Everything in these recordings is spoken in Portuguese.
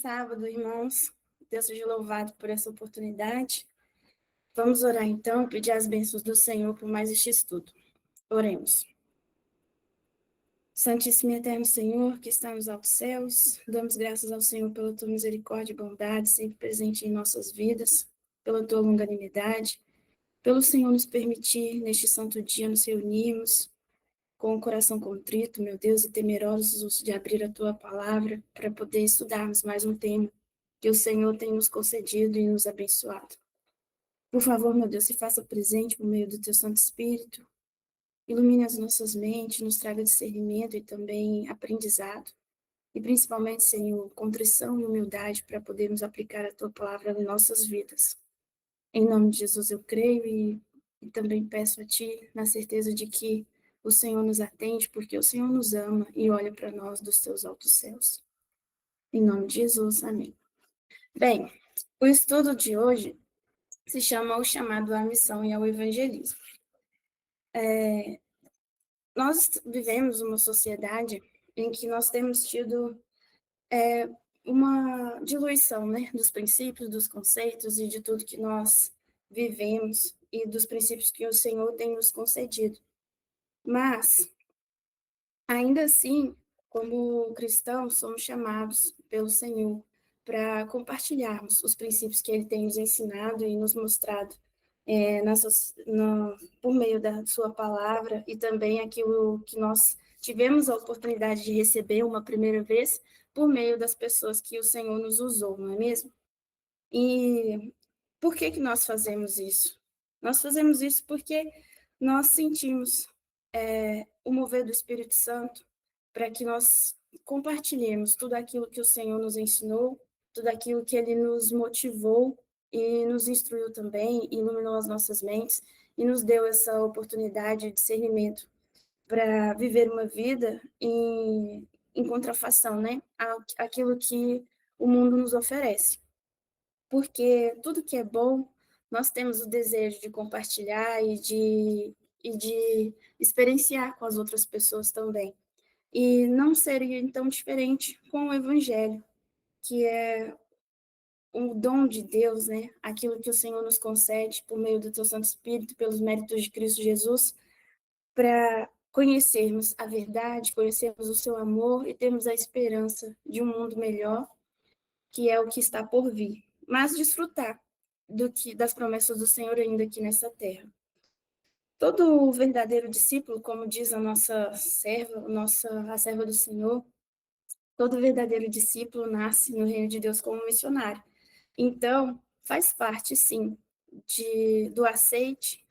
sábado, irmãos. Deus seja louvado por essa oportunidade. Vamos orar então, pedir as bênçãos do Senhor por mais este estudo. Oremos. Santíssimo e eterno Senhor, que está nos altos céus, damos graças ao Senhor pela tua misericórdia e bondade, sempre presente em nossas vidas, pela tua longanimidade, pelo Senhor nos permitir, neste santo dia, nos reunirmos com o coração contrito, meu Deus, e temerosos de abrir a tua palavra para poder estudarmos mais um tema que o Senhor tem nos concedido e nos abençoado. Por favor, meu Deus, se faça presente por meio do teu Santo Espírito, ilumine as nossas mentes, nos traga discernimento e também aprendizado, e principalmente, Senhor, contrição e humildade para podermos aplicar a tua palavra em nossas vidas. Em nome de Jesus eu creio e também peço a ti, na certeza de que o Senhor nos atende, porque o Senhor nos ama e olha para nós dos teus altos céus. Em nome de Jesus, amém. Bem, o estudo de hoje se chama O Chamado à Missão e ao Evangelismo. Nós vivemos uma sociedade em que nós temos tido uma diluição, né, dos princípios, dos conceitos e de tudo que nós vivemos e dos princípios que o Senhor tem nos concedido. Mas, ainda assim, como cristãos, somos chamados pelo Senhor para compartilharmos os princípios que Ele tem nos ensinado e nos mostrado por meio da Sua palavra e também aquilo que nós tivemos a oportunidade de receber uma primeira vez por meio das pessoas que o Senhor nos usou, não é mesmo? E por que nós fazemos isso? Nós fazemos isso porque nós sentimos o mover do Espírito Santo para que nós compartilhemos tudo aquilo que o Senhor nos ensinou, tudo aquilo que Ele nos motivou e nos instruiu também, iluminou as nossas mentes e nos deu essa oportunidade de discernimento para viver uma vida em contrafação, né, àquilo que o mundo nos oferece. Porque tudo que é bom, nós temos o desejo de compartilhar e de experienciar com as outras pessoas também. E não seria, então, diferente com o Evangelho, que é o dom de Deus, né? Aquilo que o Senhor nos concede por meio do teu Santo Espírito, pelos méritos de Cristo Jesus, para conhecermos a verdade, conhecermos o seu amor e termos a esperança de um mundo melhor, que é o que está por vir, mas desfrutar das promessas do Senhor ainda aqui nessa terra. Todo verdadeiro discípulo, como diz a nossa serva, a serva do Senhor, todo verdadeiro discípulo nasce no reino de Deus como missionário. Então, faz parte, sim, do aceite,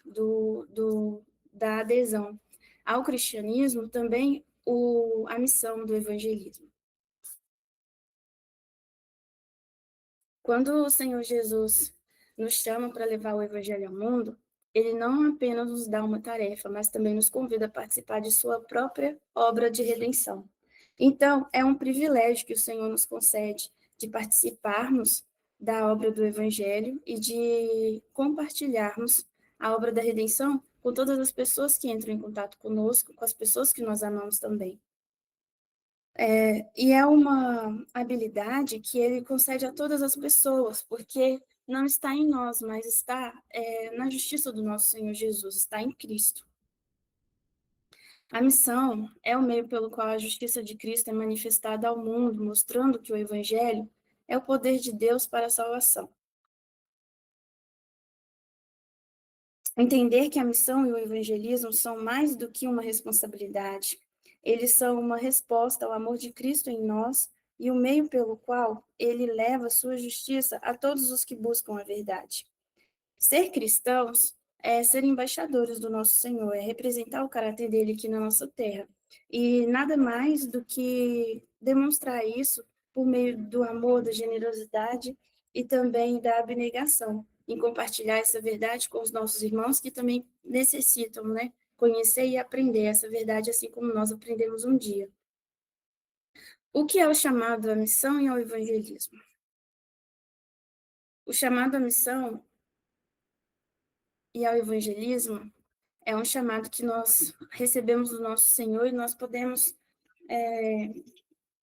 da adesão ao cristianismo, também a missão do evangelismo. Quando o Senhor Jesus nos chama para levar o evangelho ao mundo, ele não apenas nos dá uma tarefa, mas também nos convida a participar de sua própria obra de redenção. Então, é um privilégio que o Senhor nos concede de participarmos da obra do evangelho e de compartilharmos a obra da redenção com todas as pessoas que entram em contato conosco, com as pessoas que nós amamos também. E é uma habilidade que ele concede a todas as pessoas, porque não está em nós, mas está na justiça do nosso Senhor Jesus, está em Cristo. A missão é o meio pelo qual a justiça de Cristo é manifestada ao mundo, mostrando que o Evangelho é o poder de Deus para a salvação. Entender que a missão e o evangelismo são mais do que uma responsabilidade. Eles são uma resposta ao amor de Cristo em nós e o meio pelo qual ele leva sua justiça a todos os que buscam a verdade. Ser cristãos é ser embaixadores do nosso Senhor, é representar o caráter dele aqui na nossa terra. E nada mais do que demonstrar isso por meio do amor, da generosidade e também da abnegação, em compartilhar essa verdade com os nossos irmãos que também necessitam, né, conhecer e aprender essa verdade, assim como nós aprendemos um dia. O que é o chamado à missão e ao evangelismo? O chamado à missão e ao evangelismo é um chamado que nós recebemos do nosso Senhor e nós podemos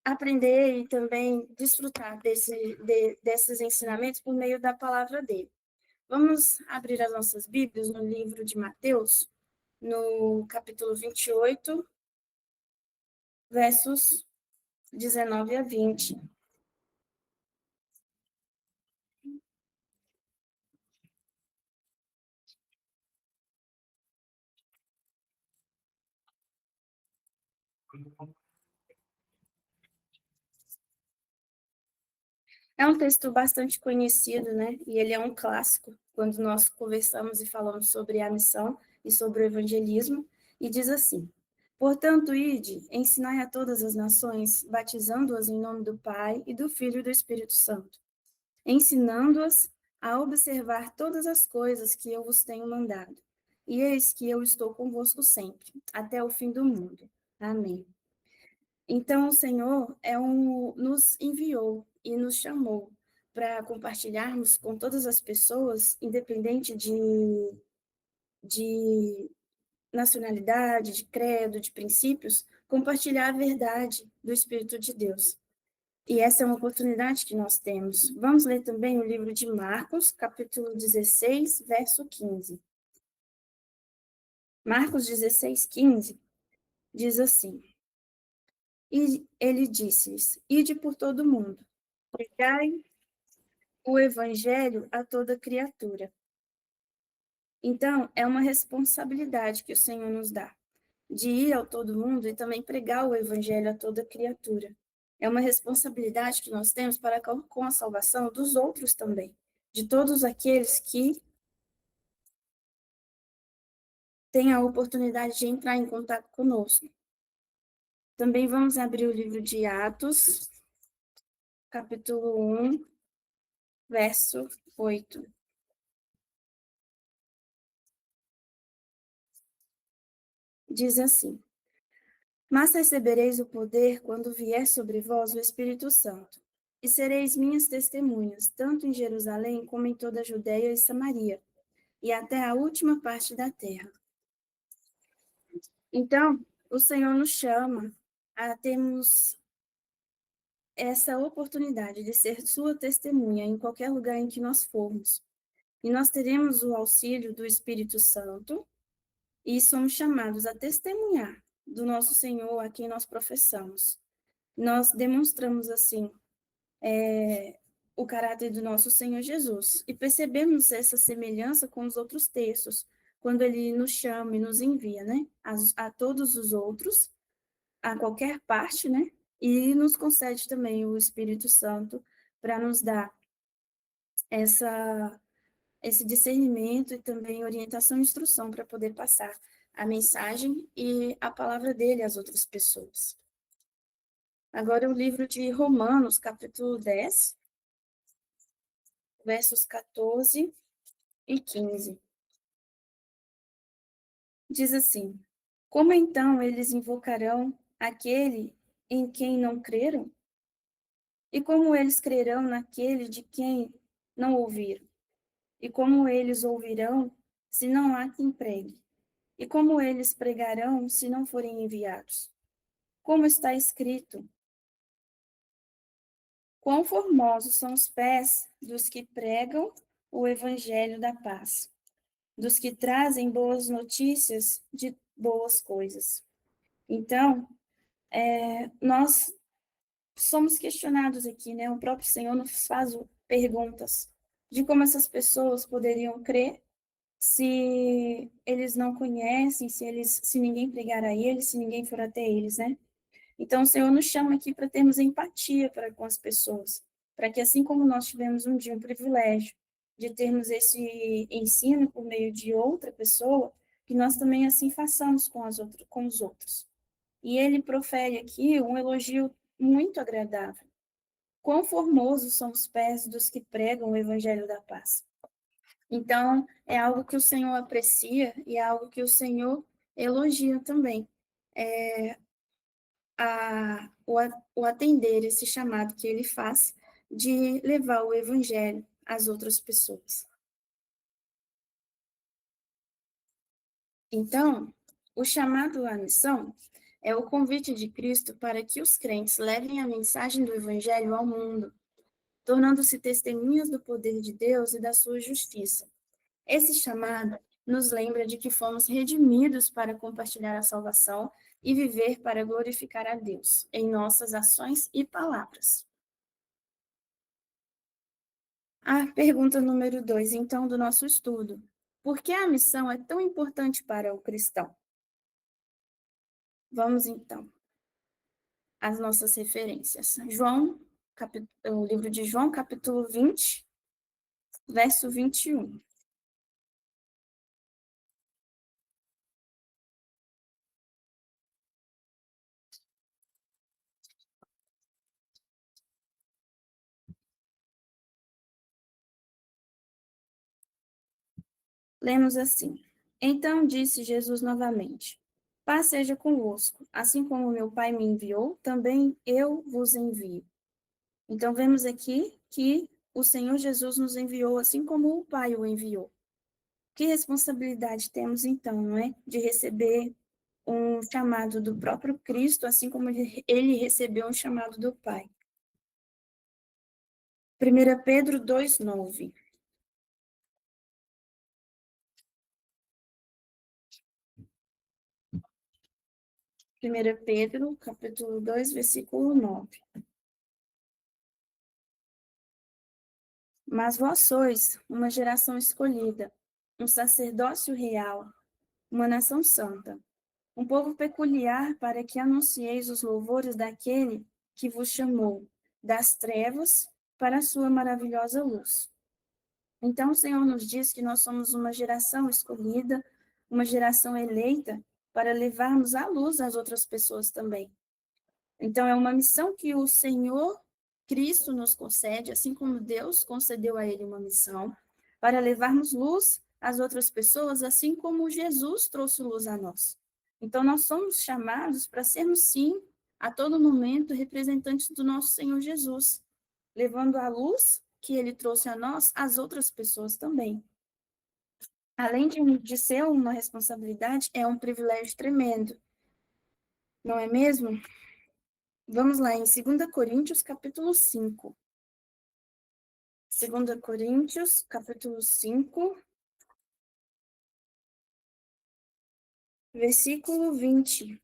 aprender e também desfrutar desses ensinamentos por meio da palavra dele. Vamos abrir as nossas Bíblias no livro de Mateus, no capítulo 28, versos 19 a 20. É um texto bastante conhecido, né? E ele é um clássico quando nós conversamos e falamos sobre a missão e sobre o evangelismo, e diz assim: Portanto, ide, ensinai a todas as nações, batizando-as em nome do Pai e do Filho e do Espírito Santo, ensinando-as a observar todas as coisas que eu vos tenho mandado. E eis que eu estou convosco sempre, até o fim do mundo. Amém. Então, o Senhor nos enviou e nos chamou para compartilharmos com todas as pessoas, independente de nacionalidade, de credo, de princípios, compartilhar a verdade do Espírito de Deus. E essa é uma oportunidade que nós temos. Vamos ler também o livro de Marcos, capítulo 16, verso 15. Marcos 16, 15 diz assim: E ele disse-lhes: Ide por todo o mundo, pregai o evangelho a toda criatura. Então, é uma responsabilidade que o Senhor nos dá, de ir ao todo mundo e também pregar o evangelho a toda criatura. É uma responsabilidade que nós temos para com a salvação dos outros também, de todos aqueles que têm a oportunidade de entrar em contato conosco. Também vamos abrir o livro de Atos, capítulo 1, verso 8. Diz assim: Mas recebereis o poder quando vier sobre vós o Espírito Santo, e sereis minhas testemunhas, tanto em Jerusalém como em toda a Judéia e Samaria, e até a última parte da terra. Então, o Senhor nos chama a termos essa oportunidade de ser sua testemunha em qualquer lugar em que nós formos. E nós teremos o auxílio do Espírito Santo, e somos chamados a testemunhar do nosso Senhor a quem nós professamos. Nós demonstramos, assim, o caráter do nosso Senhor Jesus. E percebemos essa semelhança com os outros textos, quando ele nos chama e nos envia, né? A todos os outros, a qualquer parte, né? E nos concede também o Espírito Santo para nos dar esse discernimento e também orientação e instrução para poder passar a mensagem e a palavra dele às outras pessoas. Agora, o livro de Romanos, capítulo 10, versos 14 e 15. Diz assim: Como então eles invocarão aquele em quem não creram? E como eles crerão naquele de quem não ouviram? E como eles ouvirão se não há quem pregue? E como eles pregarão se não forem enviados? Como está escrito: Quão formosos são os pés dos que pregam o evangelho da paz, dos que trazem boas notícias de boas coisas. Então, nós somos questionados aqui, né? O próprio Senhor nos faz perguntas de como essas pessoas poderiam crer se eles não conhecem, se ninguém pregar a eles, se ninguém for até eles, né? Então, o Senhor nos chama aqui para termos empatia para com as pessoas, para que assim como nós tivemos um dia um privilégio de termos esse ensino por meio de outra pessoa, que nós também assim façamos com os outros. E ele profere aqui um elogio muito agradável. Quão formosos são os pés dos que pregam o evangelho da paz. Então, é algo que o Senhor aprecia e é algo que o Senhor elogia também. O atender esse chamado que ele faz de levar o evangelho às outras pessoas. Então, o chamado à missão É o convite de Cristo para que os crentes levem a mensagem do Evangelho ao mundo, tornando-se testemunhas do poder de Deus e da sua justiça. Esse chamado nos lembra de que fomos redimidos para compartilhar a salvação e viver para glorificar a Deus em nossas ações e palavras. A pergunta número 2, então, do nosso estudo. Por que a missão é tão importante para o cristão? Vamos, então, às nossas referências. O livro de João, capítulo 20, verso 21. Lemos assim: Então disse Jesus novamente: Paz seja convosco. Assim como meu Pai me enviou, também eu vos envio. Então vemos aqui que o Senhor Jesus nos enviou assim como o Pai o enviou. Que responsabilidade temos então, não é? De receber um chamado do próprio Cristo, assim como ele recebeu um chamado do Pai. 1 Pedro 2,9. 1 Pedro, capítulo 2, versículo 9. Mas vós sois uma geração escolhida, um sacerdócio real, uma nação santa, um povo peculiar para que anuncieis os louvores daquele que vos chamou das trevas para a sua maravilhosa luz. Então o Senhor nos diz que nós somos uma geração escolhida, uma geração eleita para levarmos a luz às outras pessoas também. Então, é uma missão que o Senhor Cristo nos concede, assim como Deus concedeu a ele uma missão, para levarmos luz às outras pessoas, assim como Jesus trouxe luz a nós. Então, nós somos chamados para sermos, sim, a todo momento, representantes do nosso Senhor Jesus, levando a luz que ele trouxe a nós às outras pessoas também. Além de ser uma responsabilidade, é um privilégio tremendo, não é mesmo? Vamos lá, em 2 Coríntios, capítulo 5. 2 Coríntios, capítulo 5, versículo 20.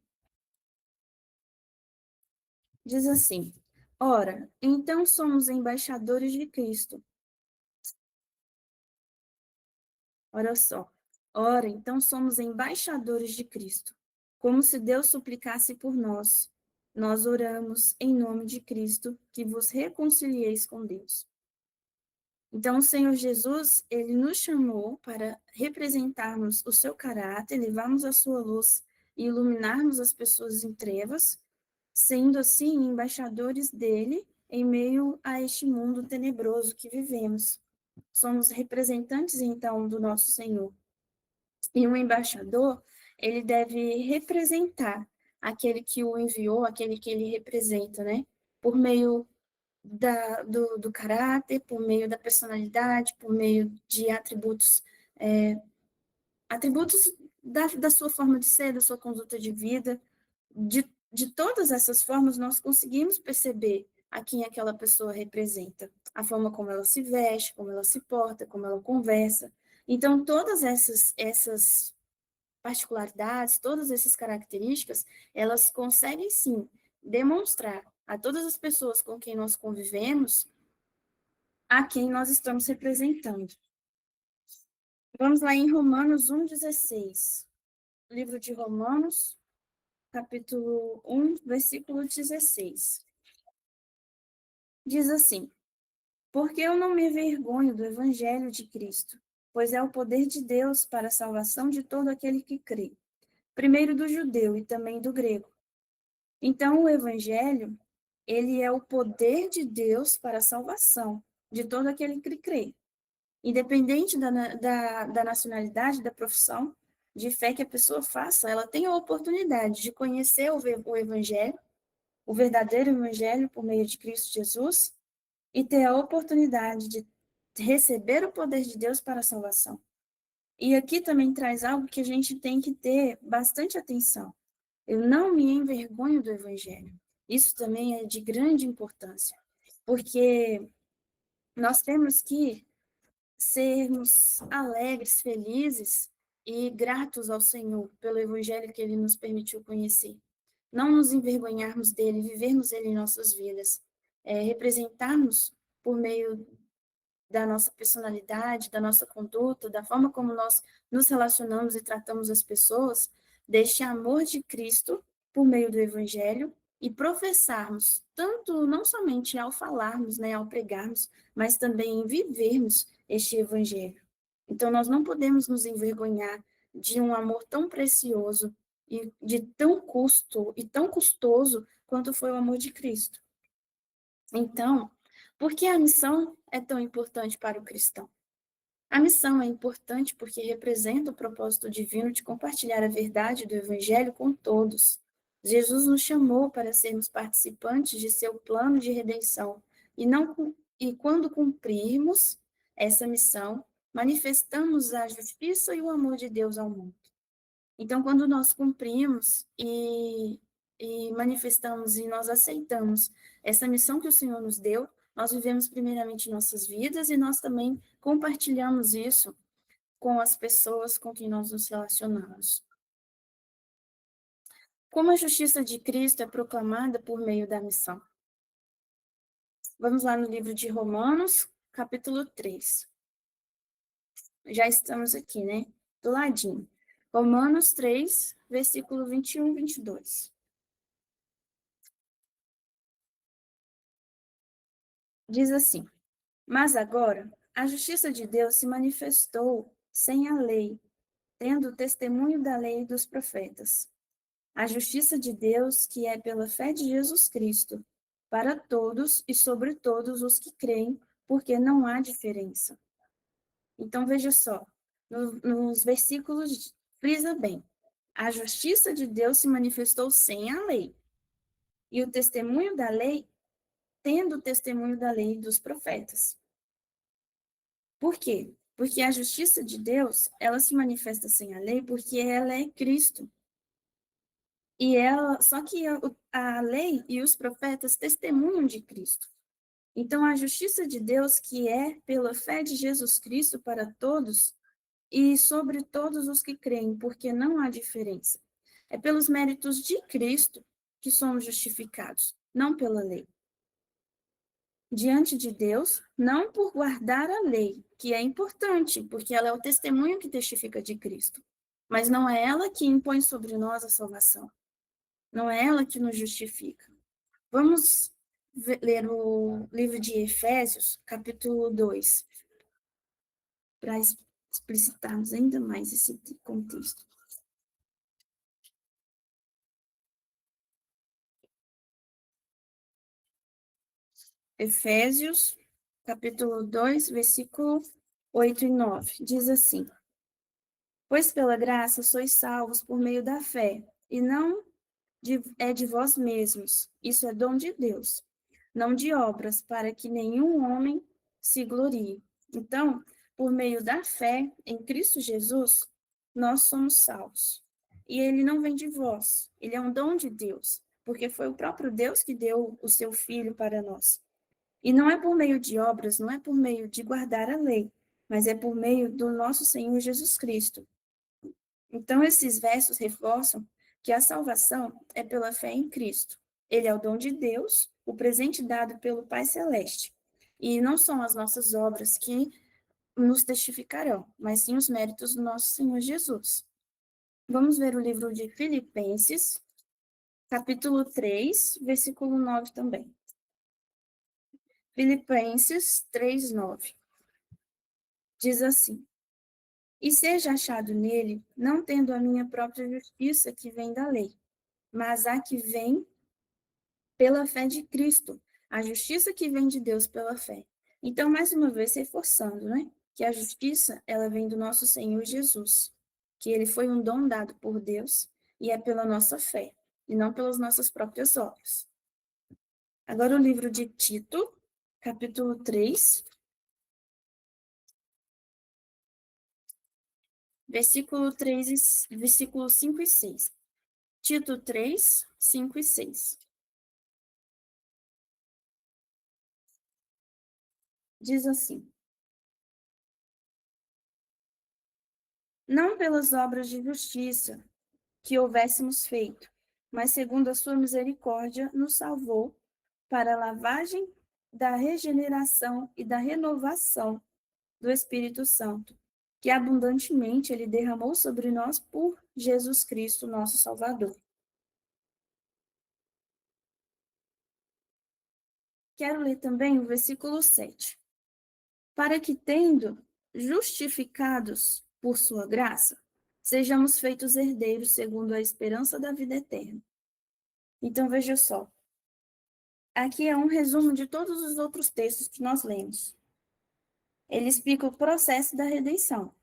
Diz assim: Ora, então somos embaixadores de Cristo. Olha só. Ora, então somos embaixadores de Cristo. Como se Deus suplicasse por nós. Nós oramos em nome de Cristo, que vos reconcilieis com Deus. Então, o Senhor Jesus, ele nos chamou para representarmos o seu caráter, levarmos a sua luz e iluminarmos as pessoas em trevas, sendo assim embaixadores dele em meio a este mundo tenebroso que vivemos. Somos representantes, então, do nosso Senhor. E um embaixador, ele deve representar aquele que o enviou, aquele que ele representa, né? Por meio do caráter, por meio da personalidade, por meio de atributos da sua forma de ser, da sua conduta de vida. De todas essas formas, nós conseguimos perceber a quem aquela pessoa representa, a forma como ela se veste, como ela se porta, como ela conversa. Então, todas essas particularidades, todas essas características, elas conseguem sim demonstrar a todas as pessoas com quem nós convivemos a quem nós estamos representando. Vamos lá em Romanos 1,16. Livro de Romanos, capítulo 1, versículo 16. Diz assim: Porque eu não me envergonho do evangelho de Cristo, pois é o poder de Deus para a salvação de todo aquele que crê, primeiro do judeu e também do grego. Então, o evangelho, ele é o poder de Deus para a salvação de todo aquele que crê. Independente da nacionalidade, da profissão de fé que a pessoa faça, ela tem a oportunidade de conhecer o Evangelho, o verdadeiro Evangelho por meio de Cristo Jesus, e ter a oportunidade de receber o poder de Deus para a salvação. E aqui também traz algo que a gente tem que ter bastante atenção. Eu não me envergonho do Evangelho. Isso também é de grande importância, porque nós temos que sermos alegres, felizes e gratos ao Senhor pelo Evangelho que Ele nos permitiu conhecer. Não nos envergonharmos dele, vivermos ele em nossas vidas, representarmos por meio da nossa personalidade, da nossa conduta, da forma como nós nos relacionamos e tratamos as pessoas, deste amor de Cristo por meio do Evangelho e professarmos, tanto não somente ao falarmos, né, ao pregarmos, mas também em vivermos este Evangelho. Então, nós não podemos nos envergonhar de um amor tão precioso e de tão custo e tão custoso quanto foi o amor de Cristo. Então, por que a missão é tão importante para o cristão? A missão é importante porque representa o propósito divino de compartilhar a verdade do Evangelho com todos. Jesus nos chamou para sermos participantes de seu plano de redenção e quando cumprirmos essa missão, manifestamos a justiça e o amor de Deus ao mundo. Então, quando nós cumprimos e manifestamos e nós aceitamos essa missão que o Senhor nos deu, nós vivemos primeiramente nossas vidas e nós também compartilhamos isso com as pessoas com quem nós nos relacionamos. Como a justiça de Cristo é proclamada por meio da missão? Vamos lá no livro de Romanos, capítulo 3. Já estamos aqui, né? Do ladinho. Romanos 3, versículo 21 e 22. Diz assim: Mas agora, a justiça de Deus se manifestou sem a lei, tendo o testemunho da lei e dos profetas. A justiça de Deus, que é pela fé de Jesus Cristo, para todos e sobre todos os que creem, porque não há diferença. Então, veja só, nos versículos, frisa bem, a justiça de Deus se manifestou sem a lei, e o testemunho da lei, tendo o testemunho da lei e dos profetas. Por quê? Porque a justiça de Deus, ela se manifesta sem a lei porque ela é Cristo. E ela, só que a lei e os profetas testemunham de Cristo. Então, a justiça de Deus, que é pela fé de Jesus Cristo para todos e sobre todos os que creem, porque não há diferença. É pelos méritos de Cristo que somos justificados, não pela lei. Diante de Deus, não por guardar a lei, que é importante, porque ela é o testemunho que testifica de Cristo, mas não é ela que impõe sobre nós a salvação, não é ela que nos justifica. Vamos ler o livro de Efésios, capítulo 2, para explicitarmos ainda mais esse contexto. Efésios, capítulo 2, versículo 8 e 9, diz assim: Pois pela graça sois salvos por meio da fé, e não é de vós mesmos, isso é dom de Deus, não de obras, para que nenhum homem se glorie. Então, por meio da fé em Cristo Jesus, nós somos salvos. E ele não vem de vós, ele é um dom de Deus, porque foi o próprio Deus que deu o seu Filho para nós. E não é por meio de obras, não é por meio de guardar a lei, mas é por meio do nosso Senhor Jesus Cristo. Então, esses versos reforçam que a salvação é pela fé em Cristo. Ele é o dom de Deus, o presente dado pelo Pai Celeste. E não são as nossas obras que nos testificarão, mas sim os méritos do nosso Senhor Jesus. Vamos ver o livro de Filipenses, capítulo 3, versículo 9 também. Filipenses 3, 9. Diz assim: E seja achado nele, não tendo a minha própria justiça que vem da lei, mas a que vem pela fé de Cristo, a justiça que vem de Deus pela fé. Então, mais uma vez, reforçando, né? Que a justiça, ela vem do nosso Senhor Jesus, que ele foi um dom dado por Deus e é pela nossa fé, e não pelas nossas próprias obras. Agora, o livro de Tito, capítulo 3, versículo 3, versículos 5 e 6. Tito 3, 5 e 6. Diz assim: não pelas obras de justiça que houvéssemos feito, mas segundo a sua misericórdia, nos salvou para a lavagem da regeneração e da renovação do Espírito Santo, que abundantemente ele derramou sobre nós por Jesus Cristo, nosso Salvador. Quero ler também o versículo 7. Para que, tendo justificados por sua graça, sejamos feitos herdeiros segundo a esperança da vida eterna. Então, veja só. Aqui é um resumo de todos os outros textos que nós lemos. Ele explica o processo da redenção.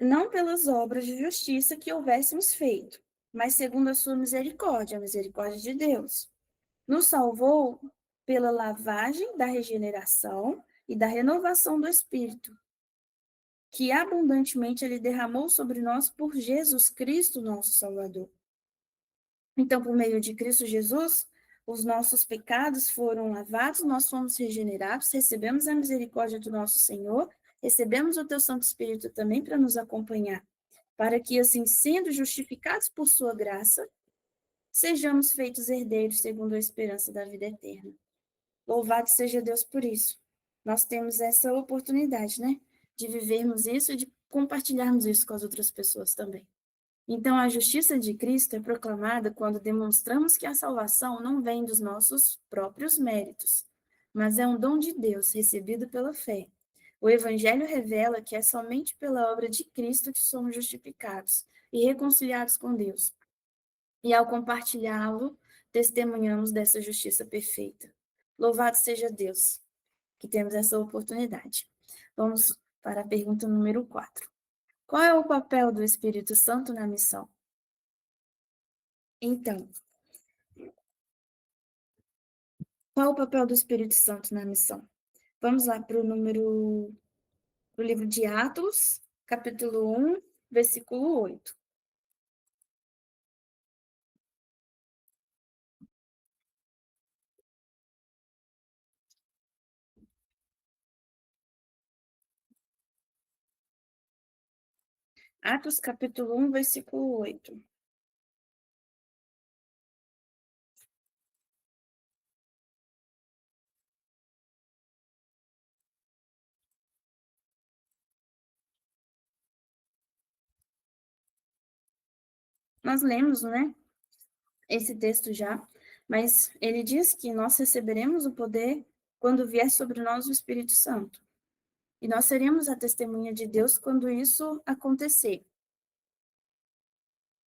Não pelas obras de justiça que houvéssemos feito, mas segundo a sua misericórdia, a misericórdia de Deus. Nos salvou pela lavagem da regeneração e da renovação do Espírito, que abundantemente ele derramou sobre nós por Jesus Cristo, nosso Salvador. Então, por meio de Cristo Jesus, os nossos pecados foram lavados, nós fomos regenerados, recebemos a misericórdia do nosso Senhor, recebemos o teu Santo Espírito também para nos acompanhar, para que, assim, sendo justificados por sua graça, sejamos feitos herdeiros segundo a esperança da vida eterna. Louvado seja Deus por isso. Nós temos essa oportunidade, né, de vivermos isso e de compartilharmos isso com as outras pessoas também. Então, a justiça de Cristo é proclamada quando demonstramos que a salvação não vem dos nossos próprios méritos, mas é um dom de Deus recebido pela fé. O Evangelho revela que é somente pela obra de Cristo que somos justificados e reconciliados com Deus. E ao compartilhá-lo, testemunhamos dessa justiça perfeita. Louvado seja Deus, que temos essa oportunidade. Vamos para a pergunta número 4. Qual é o papel do Espírito Santo na missão? Então, qual é o papel do Espírito Santo na missão? Vamos lá para o livro de Atos, capítulo 1, versículo 8. Atos, capítulo 1, versículo 8. Nós lemos, né, esse texto já, mas ele diz que nós receberemos o poder quando vier sobre nós o Espírito Santo. E nós seremos a testemunha de Deus quando isso acontecer.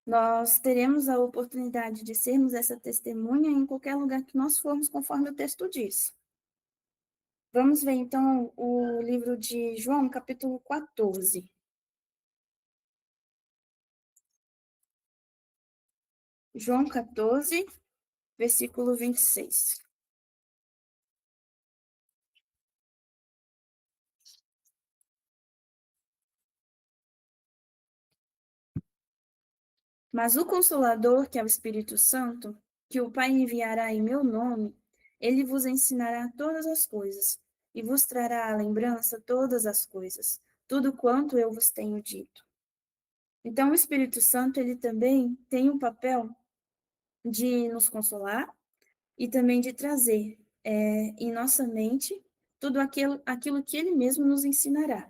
Nós teremos a oportunidade de sermos essa testemunha em qualquer lugar que nós formos, conforme o texto diz. Vamos ver, então, o livro de João, capítulo 14. João 14, versículo 26. Mas o Consolador, que é o Espírito Santo, que o Pai enviará em meu nome, ele vos ensinará todas as coisas, e vos trará à lembrança todas as coisas, tudo quanto eu vos tenho dito. Então, o Espírito Santo, ele também tem um papel de nos consolar e também de trazer em nossa mente tudo aquilo que ele mesmo nos ensinará.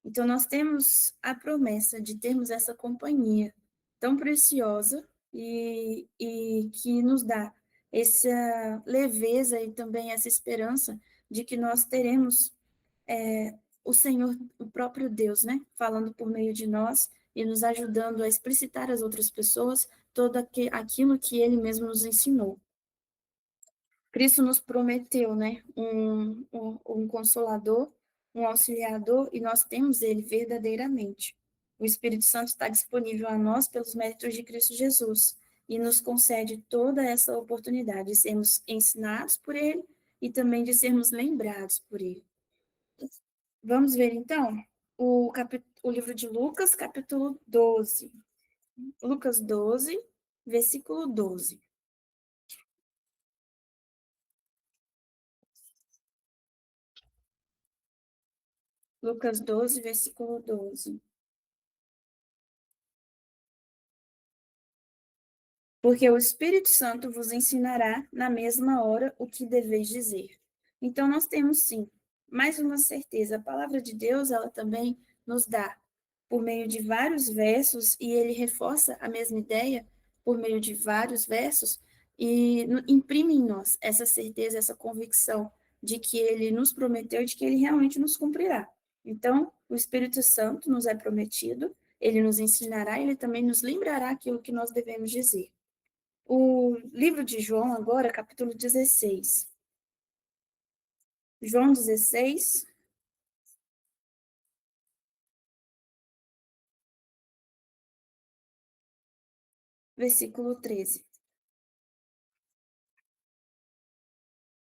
Então, nós temos a promessa de termos essa companhia tão preciosa e que nos dá essa leveza e também essa esperança de que nós teremos o Senhor, o próprio Deus, né, falando por meio de nós e nos ajudando a explicitar às outras pessoas todo aquilo que Ele mesmo nos ensinou. Cristo nos prometeu, né, um consolador, um auxiliador, e nós temos ele verdadeiramente. O Espírito Santo está disponível a nós pelos méritos de Cristo Jesus e nos concede toda essa oportunidade de sermos ensinados por ele e também de sermos lembrados por ele. Vamos ver, então, o livro de Lucas, capítulo 12. Lucas 12, versículo 12. Lucas 12, versículo 12. Porque o Espírito Santo vos ensinará na mesma hora o que deveis dizer. Então, nós temos, sim, mais uma certeza. A palavra de Deus, ela também nos dá, por meio de vários versos, e ele reforça a mesma ideia por meio de vários versos, e imprime em nós essa certeza, essa convicção de que ele nos prometeu e de que ele realmente nos cumprirá. Então, o Espírito Santo nos é prometido, ele nos ensinará, ele também nos lembrará aquilo que nós devemos dizer. O livro de João, agora, capítulo 16. João 16, versículo 13.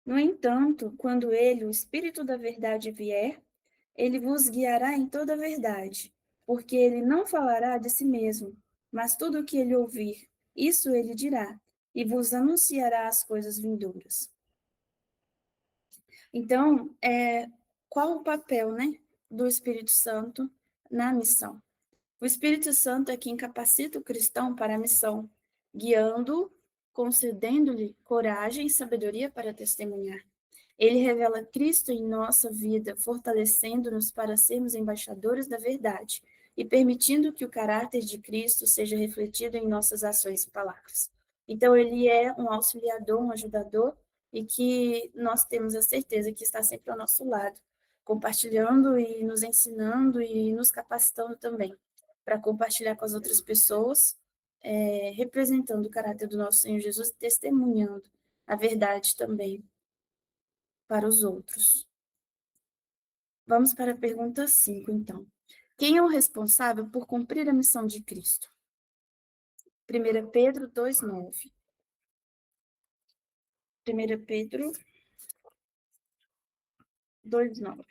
No entanto, quando ele, o Espírito da verdade, vier, ele vos guiará em toda a verdade, porque ele não falará de si mesmo, mas tudo o que ele ouvir, isso ele dirá, e vos anunciará as coisas vindouras. Então, qual o papel, né, do Espírito Santo na missão? O Espírito Santo é quem capacita o cristão para a missão, guiando, concedendo-lhe coragem e sabedoria para testemunhar. Ele revela Cristo em nossa vida, fortalecendo-nos para sermos embaixadores da verdade e permitindo que o caráter de Cristo seja refletido em nossas ações e palavras. Então, ele é um auxiliador, um ajudador, e que nós temos a certeza que está sempre ao nosso lado, compartilhando e nos ensinando e nos capacitando também para compartilhar com as outras pessoas, representando o caráter do nosso Senhor Jesus e testemunhando a verdade também para os outros. Vamos para a pergunta 5, então. Quem é o responsável por cumprir a missão de Cristo? 1 Pedro 2,9. 1 Pedro 2,9.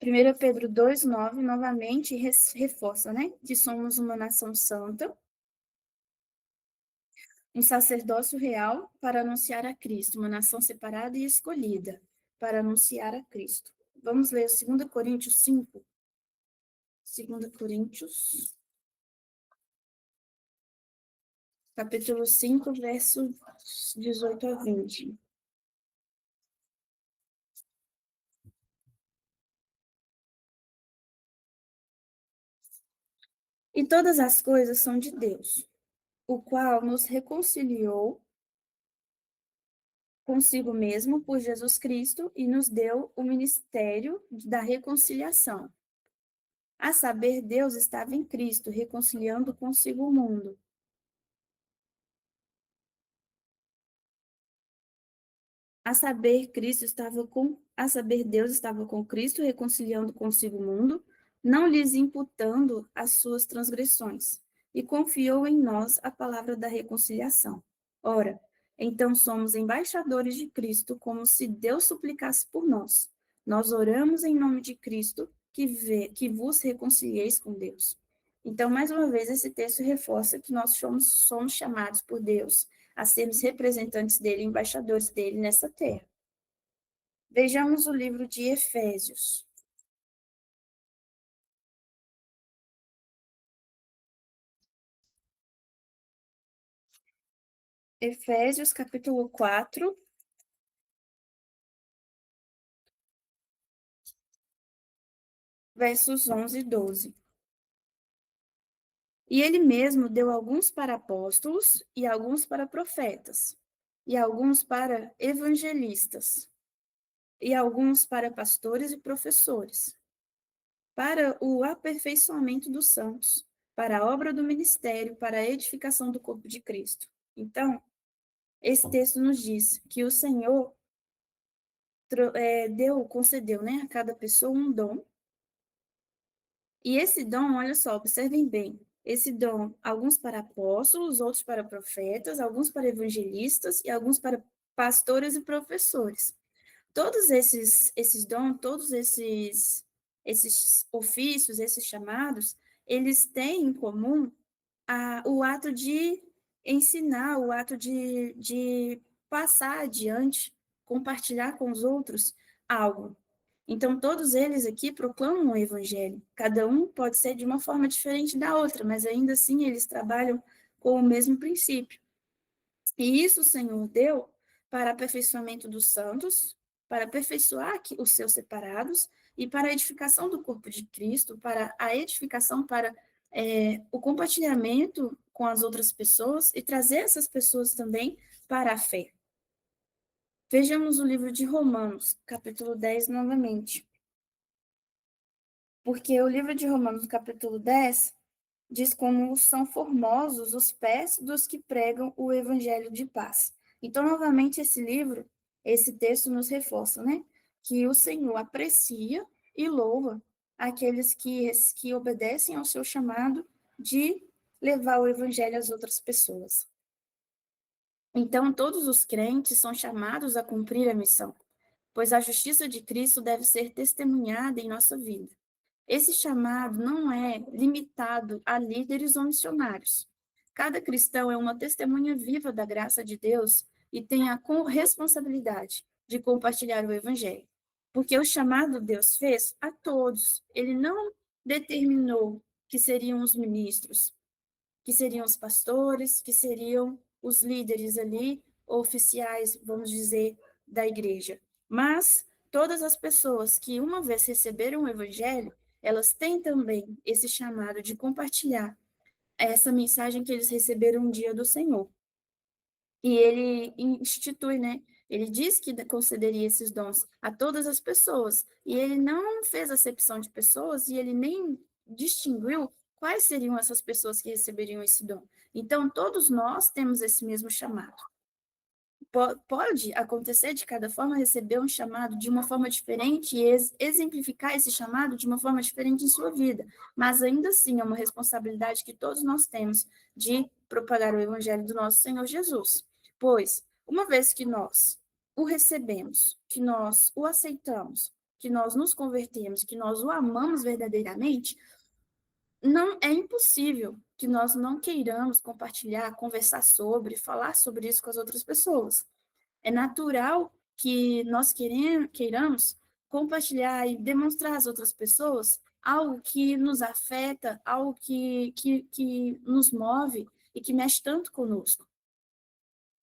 1 Pedro 2,9, novamente, reforça, né? Que somos uma nação santa, um sacerdócio real para anunciar a Cristo, uma nação separada e escolhida para anunciar a Cristo. Vamos ler 2 Coríntios 5. 2 Coríntios, capítulo 5, versos 18 a 20. E todas as coisas são de Deus, o qual nos reconciliou consigo mesmo por Jesus Cristo e nos deu o ministério da reconciliação. A saber, Deus estava em Cristo, reconciliando consigo o mundo. A saber, Deus estava com Cristo, reconciliando consigo o mundo, não lhes imputando as suas transgressões, e confiou em nós a palavra da reconciliação. Ora, então somos embaixadores de Cristo, como se Deus suplicasse por nós. Nós oramos em nome de Cristo, que vos reconcilieis com Deus. Então, mais uma vez, esse texto reforça que nós somos chamados por Deus a sermos representantes dele, embaixadores dele nessa terra. Vejamos o livro de Efésios. Efésios, capítulo 4, versos 11 e 12. E ele mesmo deu alguns para apóstolos, e alguns para profetas, e alguns para evangelistas, e alguns para pastores e professores, para o aperfeiçoamento dos santos, para a obra do ministério, para a edificação do corpo de Cristo. Então, esse texto nos diz que o Senhor concedeu, né, a cada pessoa um dom, e esse dom, olha só, observem bem, esse dom, alguns para apóstolos, outros para profetas, alguns para evangelistas e alguns para pastores e professores. Todos esses dons, todos esses ofícios, esses chamados, eles têm em comum o ato de ensinar, o ato de passar adiante, compartilhar com os outros algo. Então, todos eles aqui proclamam o evangelho. Cada um pode ser de uma forma diferente da outra, mas ainda assim eles trabalham com o mesmo princípio. E isso o Senhor deu para aperfeiçoamento dos santos, para aperfeiçoar os seus separados e para a edificação do corpo de Cristo, para a edificação, para o compartilhamento com as outras pessoas e trazer essas pessoas também para a fé. Vejamos o livro de Romanos, capítulo 10, novamente. Porque o livro de Romanos, capítulo 10, diz como são formosos os pés dos que pregam o evangelho de paz. Então, novamente, esse texto nos reforça, né? Que o Senhor aprecia e louva aqueles que obedecem ao seu chamado de levar o evangelho às outras pessoas. Então, todos os crentes são chamados a cumprir a missão, pois a justiça de Cristo deve ser testemunhada em nossa vida. Esse chamado não é limitado a líderes ou missionários. Cada cristão é uma testemunha viva da graça de Deus e tem a responsabilidade de compartilhar o evangelho. Porque o chamado Deus fez a todos. Ele não determinou que seriam os ministros, que seriam os pastores, que seriam os líderes ali, oficiais, vamos dizer, da igreja. Mas todas as pessoas que uma vez receberam o evangelho, elas têm também esse chamado de compartilhar essa mensagem que eles receberam um dia do Senhor. E ele institui, né? Ele diz que concederia esses dons a todas as pessoas. E ele não fez acepção de pessoas e ele nem distinguiu quais seriam essas pessoas que receberiam esse dom. Então, todos nós temos esse mesmo chamado. Pode acontecer de cada forma receber um chamado de uma forma diferente e exemplificar esse chamado de uma forma diferente em sua vida, mas ainda assim é uma responsabilidade que todos nós temos de propagar o evangelho do nosso Senhor Jesus. Pois, uma vez que nós o recebemos, que nós o aceitamos, que nós nos convertemos, que nós o amamos verdadeiramente, não é impossível que nós não queiramos compartilhar, conversar sobre, falar sobre isso com as outras pessoas. É natural que nós queiramos compartilhar e demonstrar às outras pessoas algo que nos afeta, algo que nos move e que mexe tanto conosco.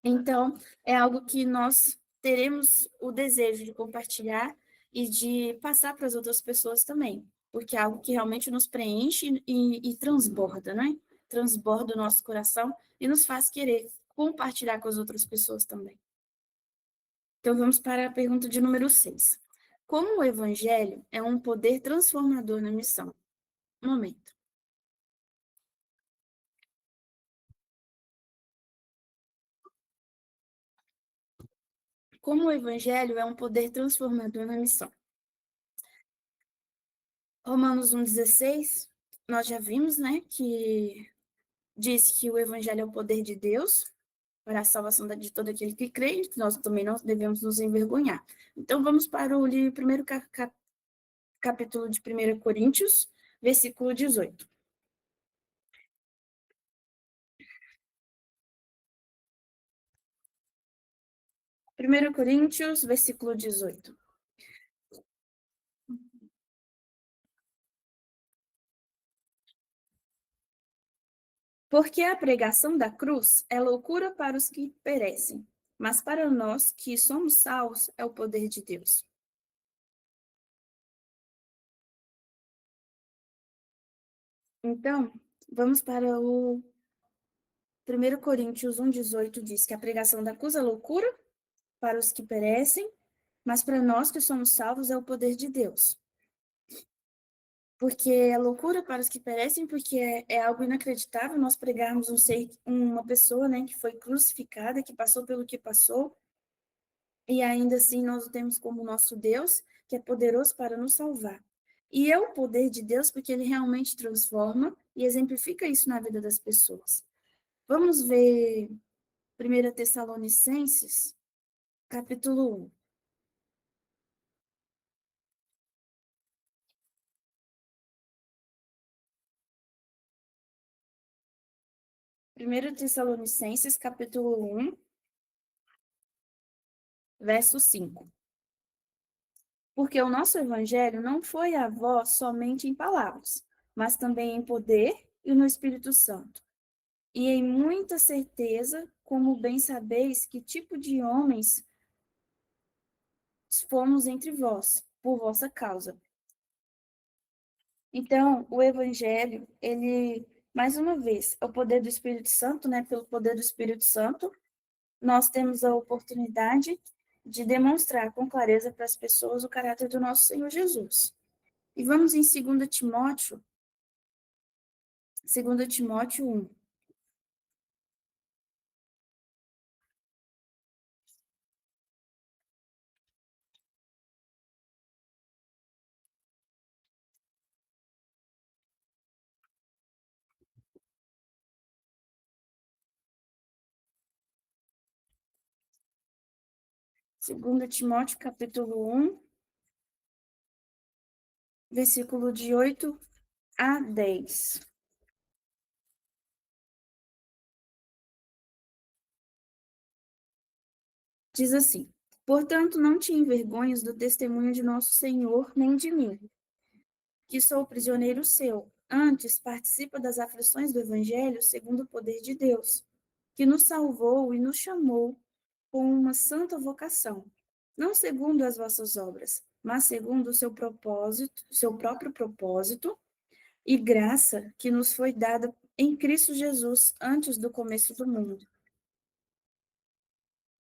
Então, é algo que nós teremos o desejo de compartilhar e de passar para as outras pessoas também, porque é algo que realmente nos preenche e transborda, né? Transborda o nosso coração e nos faz querer compartilhar com as outras pessoas também. Então, vamos para a pergunta de número 6. Como o evangelho é um poder transformador na missão? Um momento. Como o evangelho é um poder transformador na missão? Romanos 1,16, nós já vimos, né, que diz que o evangelho é o poder de Deus para a salvação de todo aquele que crê, que nós também não devemos nos envergonhar. Então, vamos para o primeiro capítulo de 1 Coríntios, versículo 18. 1 Coríntios, versículo 18. Porque a pregação da cruz é loucura para os que perecem, mas para nós que somos salvos é o poder de Deus. Então, vamos para o 1 Coríntios 1,18, diz que a pregação da cruz é loucura para os que perecem, mas para nós que somos salvos é o poder de Deus. Porque é loucura para os que perecem, porque é algo inacreditável nós pregarmos uma pessoa, né, que foi crucificada, que passou pelo que passou, e ainda assim nós o temos como nosso Deus, que é poderoso para nos salvar. E é o poder de Deus porque ele realmente transforma e exemplifica isso na vida das pessoas. Vamos ver 1 Tessalonicenses, capítulo 1. 1 Tessalonicenses, capítulo 1, verso 5. Porque o nosso evangelho não foi a vós somente em palavras, mas também em poder e no Espírito Santo. E em muita certeza, como bem sabeis que tipo de homens fomos entre vós, por vossa causa. Então, o evangelho, ele, mais uma vez, é o poder do Espírito Santo, né? Pelo poder do Espírito Santo, nós temos a oportunidade de demonstrar com clareza para as pessoas o caráter do nosso Senhor Jesus. E vamos em 2 Timóteo 1. 2 Timóteo, capítulo 1, versículo de 8 a 10. Diz assim: Portanto, não te envergonhes do testemunho de nosso Senhor, nem de mim, que sou prisioneiro seu. Antes, participa das aflições do Evangelho segundo o poder de Deus, que nos salvou e nos chamou com uma santa vocação, não segundo as vossas obras, mas segundo o seu propósito, seu próprio propósito e graça que nos foi dada em Cristo Jesus antes do começo do mundo.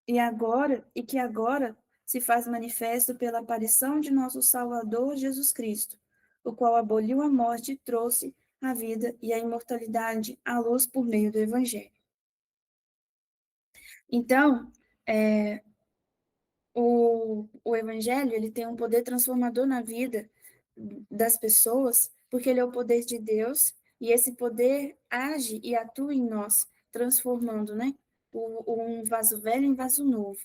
E que agora se faz manifesto pela aparição de nosso Salvador Jesus Cristo, o qual aboliu a morte e trouxe a vida e a imortalidade à luz por meio do Evangelho. Então, o Evangelho ele tem um poder transformador na vida das pessoas, porque ele é o poder de Deus, e esse poder age e atua em nós, transformando, né, um vaso velho em vaso novo.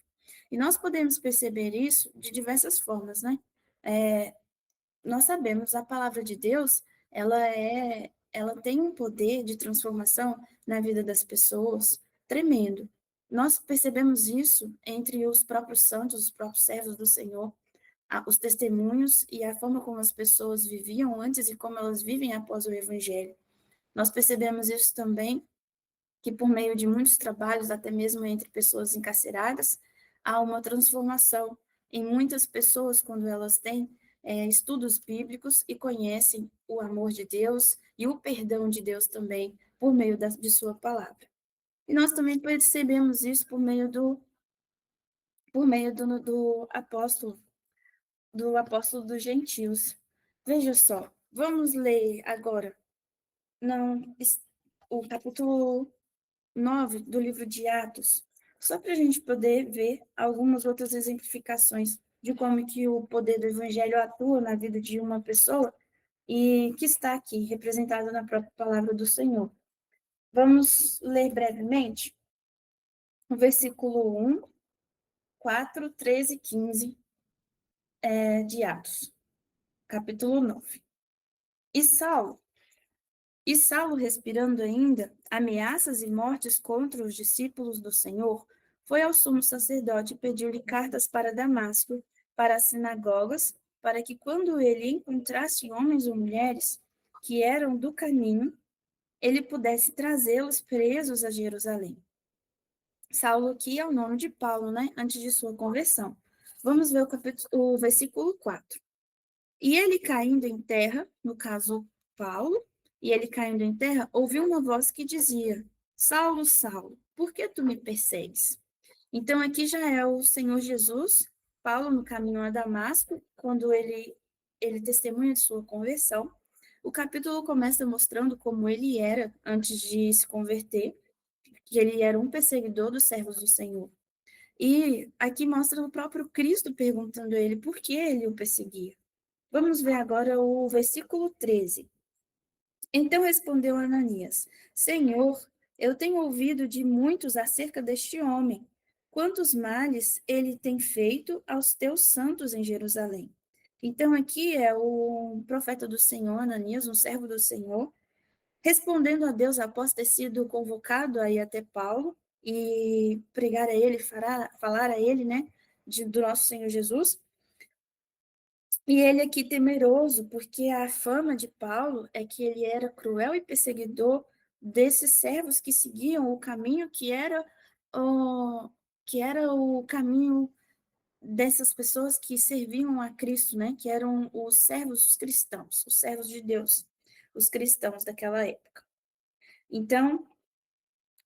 E nós podemos perceber isso de diversas formas, né? Nós sabemos a palavra de Deus, ela tem um poder de transformação na vida das pessoas tremendo. Nós percebemos isso entre os próprios santos, os próprios servos do Senhor, os testemunhos e a forma como as pessoas viviam antes e como elas vivem após o Evangelho. Nós percebemos isso também, que por meio de muitos trabalhos, até mesmo entre pessoas encarceradas, há uma transformação em muitas pessoas quando elas têm estudos bíblicos e conhecem o amor de Deus e o perdão de Deus também por meio de sua palavra. E nós também percebemos isso por meio do apóstolo dos gentios. Veja só, vamos ler agora não, o capítulo 9 do livro de Atos, só para a gente poder ver algumas outras exemplificações de como que o poder do evangelho atua na vida de uma pessoa e que está aqui representado na própria palavra do Senhor. Vamos ler brevemente o versículo 1, 4, 13 e 15 de Atos, capítulo 9. E Saulo, respirando ainda ameaças e mortes contra os discípulos do Senhor, foi ao sumo sacerdote e pediu-lhe cartas para Damasco, para as sinagogas, para que, quando ele encontrasse homens ou mulheres que eram do caminho, ele pudesse trazê-los presos a Jerusalém. Saulo aqui é o nome de Paulo, né? Antes de sua conversão. Vamos ver o versículo 4. E ele caindo em terra, no caso Paulo, e ele caindo em terra, ouviu uma voz que dizia: Saulo, Saulo, por que tu me persegues? Então aqui já é o Senhor Jesus, Paulo no caminho a Damasco, quando ele testemunha de sua conversão. O capítulo começa mostrando como ele era antes de se converter, que ele era um perseguidor dos servos do Senhor. E aqui mostra o próprio Cristo perguntando a ele por que ele o perseguia. Vamos ver agora o versículo 13. Então respondeu Ananias: Senhor, eu tenho ouvido de muitos acerca deste homem, quantos males ele tem feito aos teus santos em Jerusalém. Então aqui é o profeta do Senhor, Ananias, um servo do Senhor, Respondendo a Deus após ter sido convocado aí até Paulo e pregar a ele, falar a ele, né, do nosso Senhor Jesus. E ele aqui temeroso, porque a fama de Paulo é que ele era cruel e perseguidor desses servos que seguiam o caminho o, que era o caminho dessas pessoas que serviam a Cristo, né? Que eram os servos os cristãos, os servos de Deus, os cristãos daquela época. Então,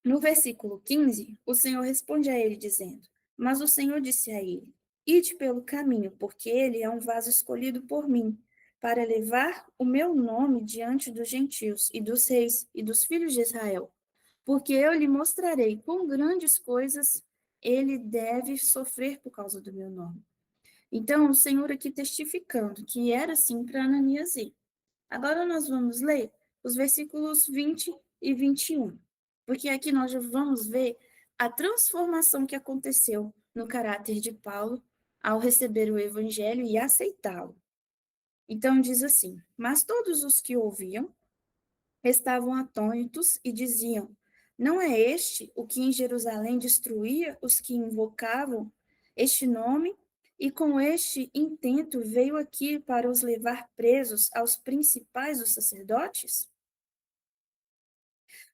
no versículo 15, o Senhor responde a ele dizendo: Mas o Senhor disse a ele: Ide pelo caminho, porque ele é um vaso escolhido por mim, para levar o meu nome diante dos gentios e dos reis e dos filhos de Israel. Porque eu lhe mostrarei quão grandes coisas ele deve sofrer por causa do meu nome. Então, o Senhor aqui testificando que era assim para Ananias ir. Agora nós vamos ler os versículos 20 e 21, porque aqui nós já vamos ver a transformação que aconteceu no caráter de Paulo ao receber o evangelho e aceitá-lo. Então diz assim: Mas todos os que ouviam estavam atônitos e diziam: Não é este o que em Jerusalém destruía os que invocavam este nome? E com este intento veio aqui para os levar presos aos principais dos sacerdotes?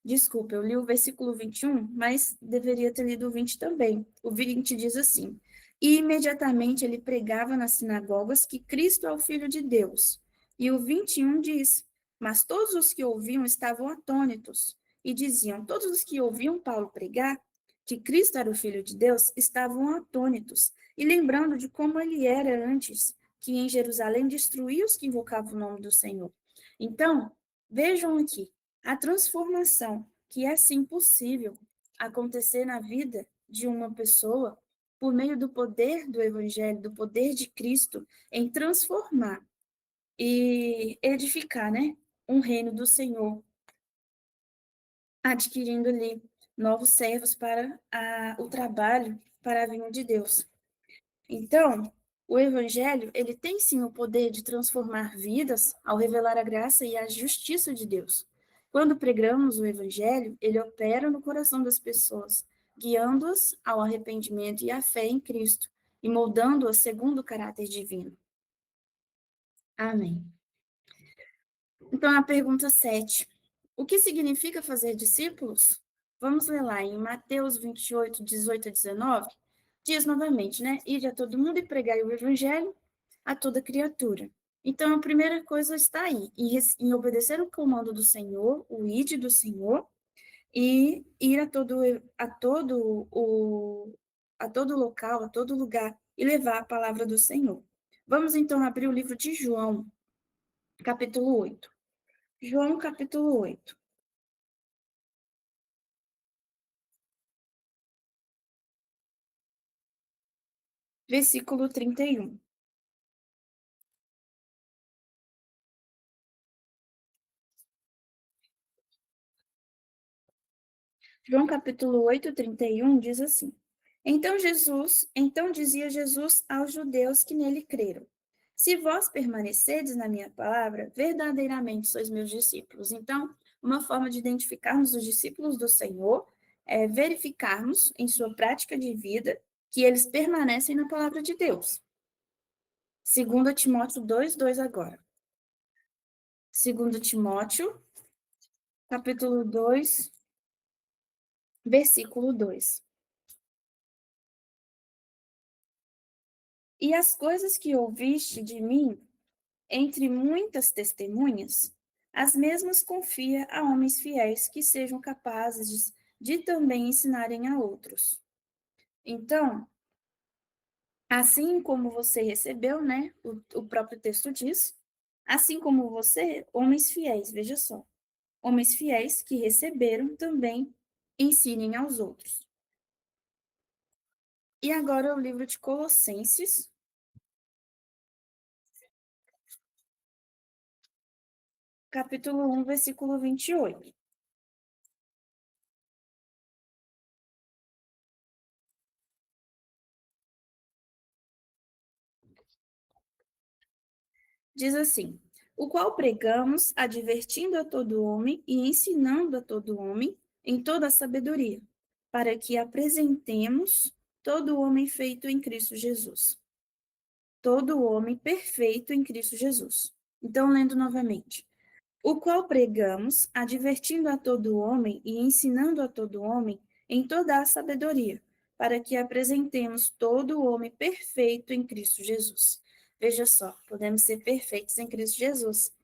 Desculpa, eu li o versículo 21, mas deveria ter lido o 20 também. O 20 diz assim: E imediatamente ele pregava nas sinagogas que Cristo é o Filho de Deus. E o 21 diz: Mas todos os que ouviam estavam atônitos e diziam: Todos os que ouviam Paulo pregar que Cristo era o Filho de Deus estavam atônitos e lembrando de como ele era antes, que em Jerusalém destruía os que invocavam o nome do Senhor. Então, vejam aqui a transformação que é sim possível acontecer na vida de uma pessoa por meio do poder do Evangelho, do poder de Cristo em transformar e edificar, né, um reino do Senhor, adquirindo ali novos servos para o trabalho para a vinda de Deus. Então, o evangelho, ele tem sim o poder de transformar vidas ao revelar a graça e a justiça de Deus. Quando pregamos o evangelho, ele opera no coração das pessoas, guiando-as ao arrependimento e à fé em Cristo e moldando-as segundo o caráter divino. Amém. Então, a pergunta 7. O que significa fazer discípulos? Vamos ler lá em Mateus 28, 18 a 19. Diz novamente, né? Ide a todo mundo e pregai o evangelho a toda criatura. Então, a primeira coisa está aí, em obedecer o comando do Senhor, o ide do Senhor, e ir a todo local, a todo lugar, e levar a palavra do Senhor. Vamos então abrir o livro de João, capítulo 8. João, capítulo 8, versículo 31. João capítulo 8, 31 diz assim: Então dizia Jesus aos judeus que nele creram: Se vós permanecerdes na minha palavra, verdadeiramente sois meus discípulos. Então, uma forma de identificarmos os discípulos do Senhor é verificarmos em sua prática de vida que eles permanecem na palavra de Deus. 2 Timóteo 2:2 agora. 2 Timóteo, capítulo 2, versículo 2. E as coisas que ouviste de mim, entre muitas testemunhas, as mesmas confia a homens fiéis que sejam capazes de também ensinarem a outros. Então, assim como você recebeu, né, o próprio texto diz, assim como você, homens fiéis, veja só, homens fiéis que receberam também ensinem aos outros. E agora o livro de Colossenses, capítulo 1, versículo 28. Diz assim: o qual pregamos, advertindo a todo homem e ensinando a todo homem em toda a sabedoria, para que apresentemos todo homem feito em Cristo Jesus. Todo homem perfeito em Cristo Jesus. Então, lendo novamente. O qual pregamos, advertindo a todo homem e ensinando a todo homem em toda a sabedoria, para que apresentemos todo homem perfeito em Cristo Jesus. Veja só, podemos ser perfeitos em Cristo Jesus.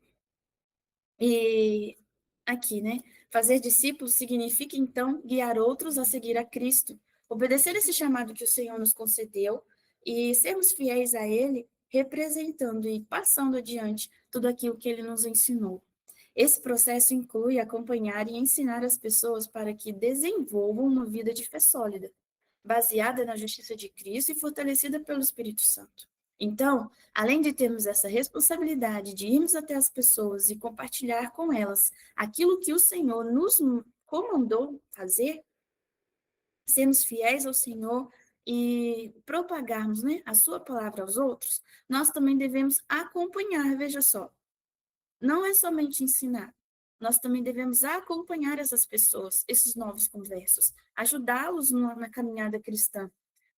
E aqui, né? Fazer discípulos significa, então, guiar outros a seguir a Cristo, obedecer esse chamado que o Senhor nos concedeu e sermos fiéis a Ele, representando e passando adiante tudo aquilo que Ele nos ensinou. Esse processo inclui acompanhar e ensinar as pessoas para que desenvolvam uma vida de fé sólida, baseada na justiça de Cristo e fortalecida pelo Espírito Santo. Então, além de termos essa responsabilidade de irmos até as pessoas e compartilhar com elas aquilo que o Senhor nos comandou fazer, sermos fiéis ao Senhor e propagarmos, né, a sua palavra aos outros, nós também devemos acompanhar, veja só, não é somente ensinar, nós também devemos acompanhar essas pessoas, esses novos conversos, ajudá-los na caminhada cristã,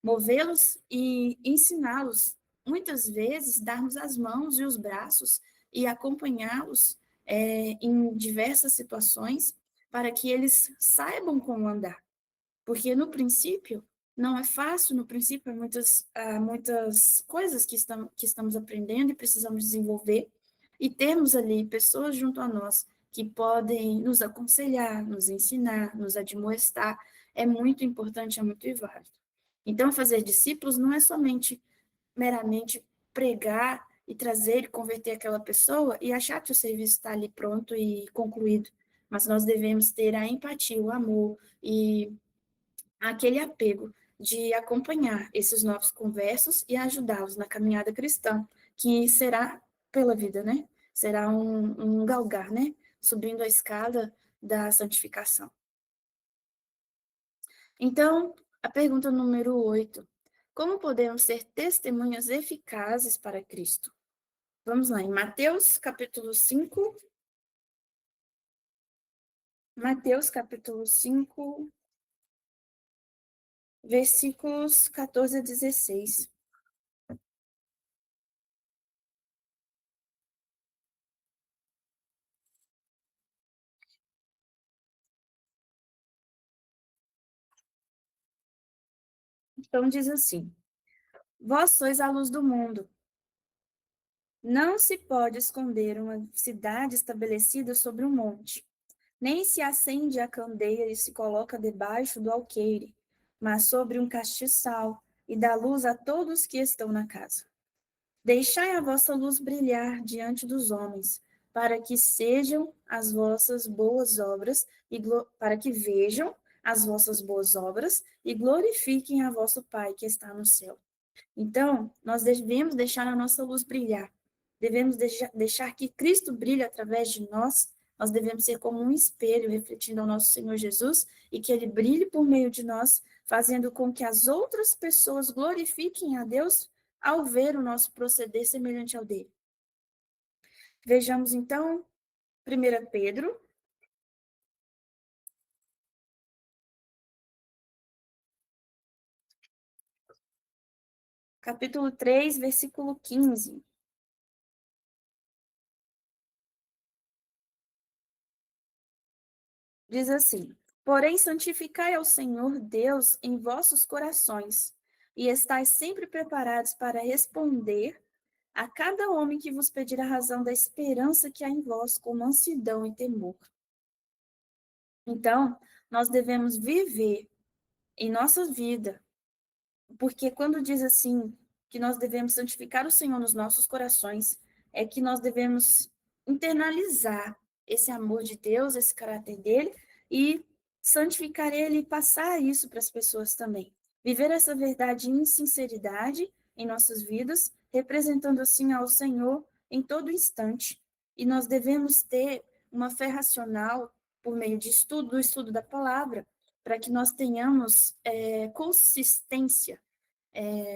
movê-los e ensiná-los. Muitas vezes, darmos as mãos e os braços e acompanhá-los em diversas situações para que eles saibam como andar. Porque no princípio não é fácil, no princípio muitas coisas que estamos aprendendo e precisamos desenvolver, e termos ali pessoas junto a nós que podem nos aconselhar, nos ensinar, nos admoestar, é muito importante, é muito válido. Então, fazer discípulos não é somente meramente pregar e trazer e converter aquela pessoa e achar que o serviço está ali pronto e concluído, mas nós devemos ter a empatia, o amor e aquele apego de acompanhar esses novos conversos e ajudá-los na caminhada cristã, que será pela vida, né? Será um galgar, né? Subindo a escada da santificação. Então, a pergunta número 8. Como podemos ser testemunhas eficazes para Cristo? Vamos lá, em Mateus capítulo 5. Mateus capítulo 5, versículos 14 a 16. Então diz assim: Vós sois a luz do mundo. Não se pode esconder uma cidade estabelecida sobre um monte, nem se acende a candeia e se coloca debaixo do alqueire, mas sobre um castiçal, e dá luz a todos que estão na casa. Deixai a vossa luz brilhar diante dos homens, para que sejam as vossas boas obras e para que vejam as vossas boas obras e glorifiquem a vosso Pai que está no céu. Então, nós devemos deixar a nossa luz brilhar. Devemos deixar que Cristo brilhe através de nós. Nós devemos ser como um espelho, refletindo ao nosso Senhor Jesus, e que Ele brilhe por meio de nós, fazendo com que as outras pessoas glorifiquem a Deus ao ver o nosso proceder semelhante ao dele. Vejamos, então, 1 Pedro, capítulo 3, versículo 15. Diz assim: Porém, santificai ao Senhor Deus em vossos corações, e estais sempre preparados para responder a cada homem que vos pedir a razão da esperança que há em vós, com mansidão e temor. Então, nós devemos viver em nossa vida, porque quando diz assim, que nós devemos santificar o Senhor nos nossos corações, é que nós devemos internalizar esse amor de Deus, esse caráter dele, e santificar ele e passar isso para as pessoas também. Viver essa verdade em sinceridade em nossas vidas, representando assim ao Senhor em todo instante. E nós devemos ter uma fé racional por meio de estudo, do estudo da palavra, para que nós tenhamos consistência,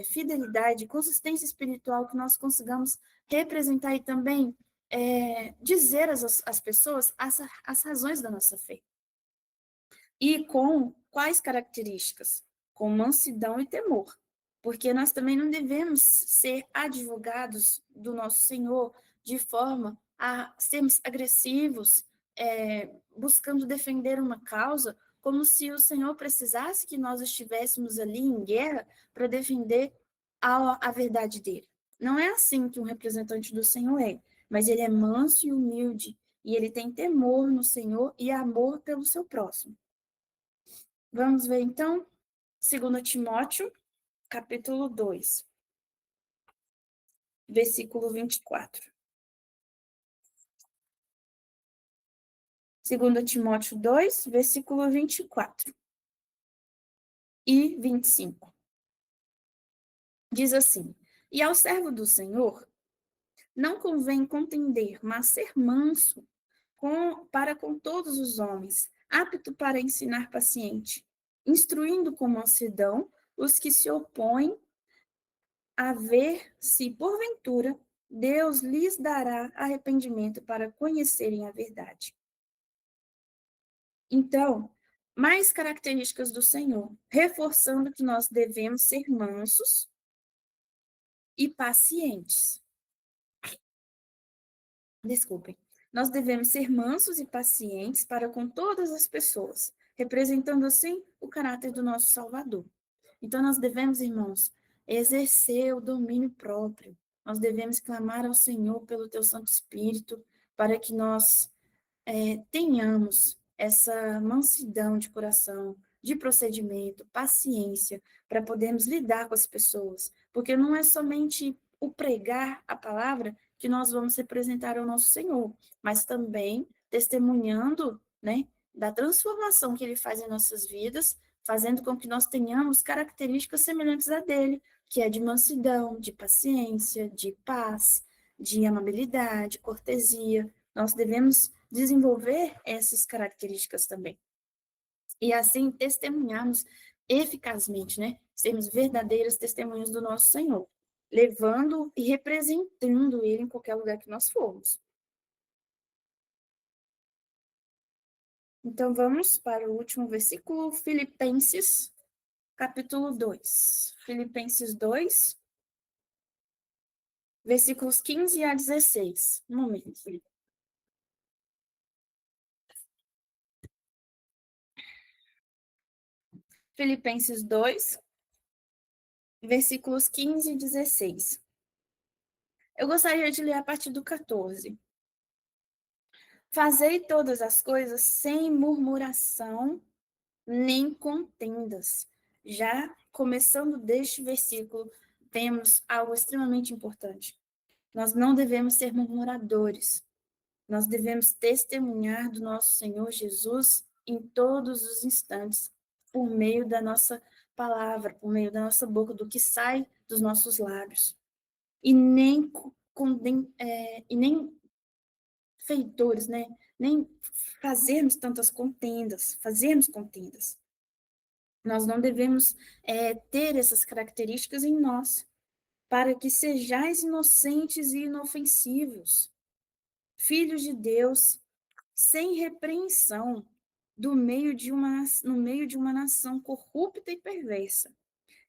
fidelidade, consistência espiritual, que nós consigamos representar e também dizer às pessoas as razões da nossa fé. E com quais características? Com mansidão e temor. Porque nós também não devemos ser advogados do nosso Senhor de forma a sermos agressivos, buscando defender uma causa, como se o Senhor precisasse que nós estivéssemos ali em guerra para defender a verdade dele. Não é assim que um representante do Senhor é, mas ele é manso e humilde, e ele tem temor no Senhor e amor pelo seu próximo. Vamos ver, então, 2 Timóteo, capítulo 2, versículo 24. 2 Timóteo 2, versículo 24 e 25. Diz assim: E ao servo do Senhor não convém contender, mas ser manso para com todos os homens, apto para ensinar paciente, instruindo com mansidão os que se opõem, a ver se, porventura, Deus lhes dará arrependimento para conhecerem a verdade. Então, mais características do Senhor, reforçando que nós devemos ser mansos e pacientes. Desculpem. Nós devemos ser mansos e pacientes para com todas as pessoas, representando assim o caráter do nosso Salvador. Então, nós devemos, irmãos, exercer o domínio próprio. Nós devemos clamar ao Senhor pelo teu Santo Espírito, para que nós tenhamos essa mansidão de coração, de procedimento, paciência, para podermos lidar com as pessoas. Porque não é somente o pregar a palavra que nós vamos representar ao nosso Senhor, mas também testemunhando, né, da transformação que ele faz em nossas vidas, fazendo com que nós tenhamos características semelhantes a dele, que é de mansidão, de paciência, de paz, de amabilidade, cortesia. Nós devemos desenvolver essas características também. E assim testemunharmos eficazmente, né? Sermos verdadeiras testemunhas do nosso Senhor, levando e representando Ele em qualquer lugar que nós formos. Então, vamos para o último versículo, Filipenses, capítulo 2. Filipenses 2, versículos 15 a 16. Um momento, Felipe. Filipenses 2, versículos 15 e 16. Eu gostaria de ler a partir do 14. Fazei todas as coisas sem murmuração nem contendas. Já começando deste versículo, temos algo extremamente importante. Nós não devemos ser murmuradores. Nós devemos testemunhar do nosso Senhor Jesus em todos os instantes, por meio da nossa palavra, por meio da nossa boca, do que sai dos nossos lábios. E nem feitores, né? Nem fazermos contendas. Nós não devemos ter essas características em nós, para que sejais inocentes e inofensivos, filhos de Deus, sem repreensão, no meio de uma nação corrupta e perversa,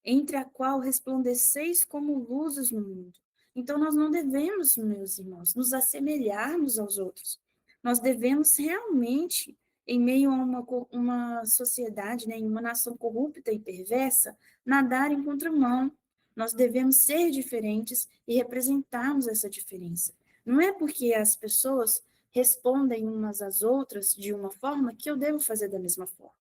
entre a qual resplandeceis como luzes no mundo. Então, nós não devemos, meus irmãos, nos assemelharmos aos outros. Nós devemos realmente, em meio a uma sociedade, né, em uma nação corrupta e perversa, nadar em contramão. Nós devemos ser diferentes e representarmos essa diferença. Não é porque as pessoas respondem umas às outras de uma forma que eu devo fazer da mesma forma.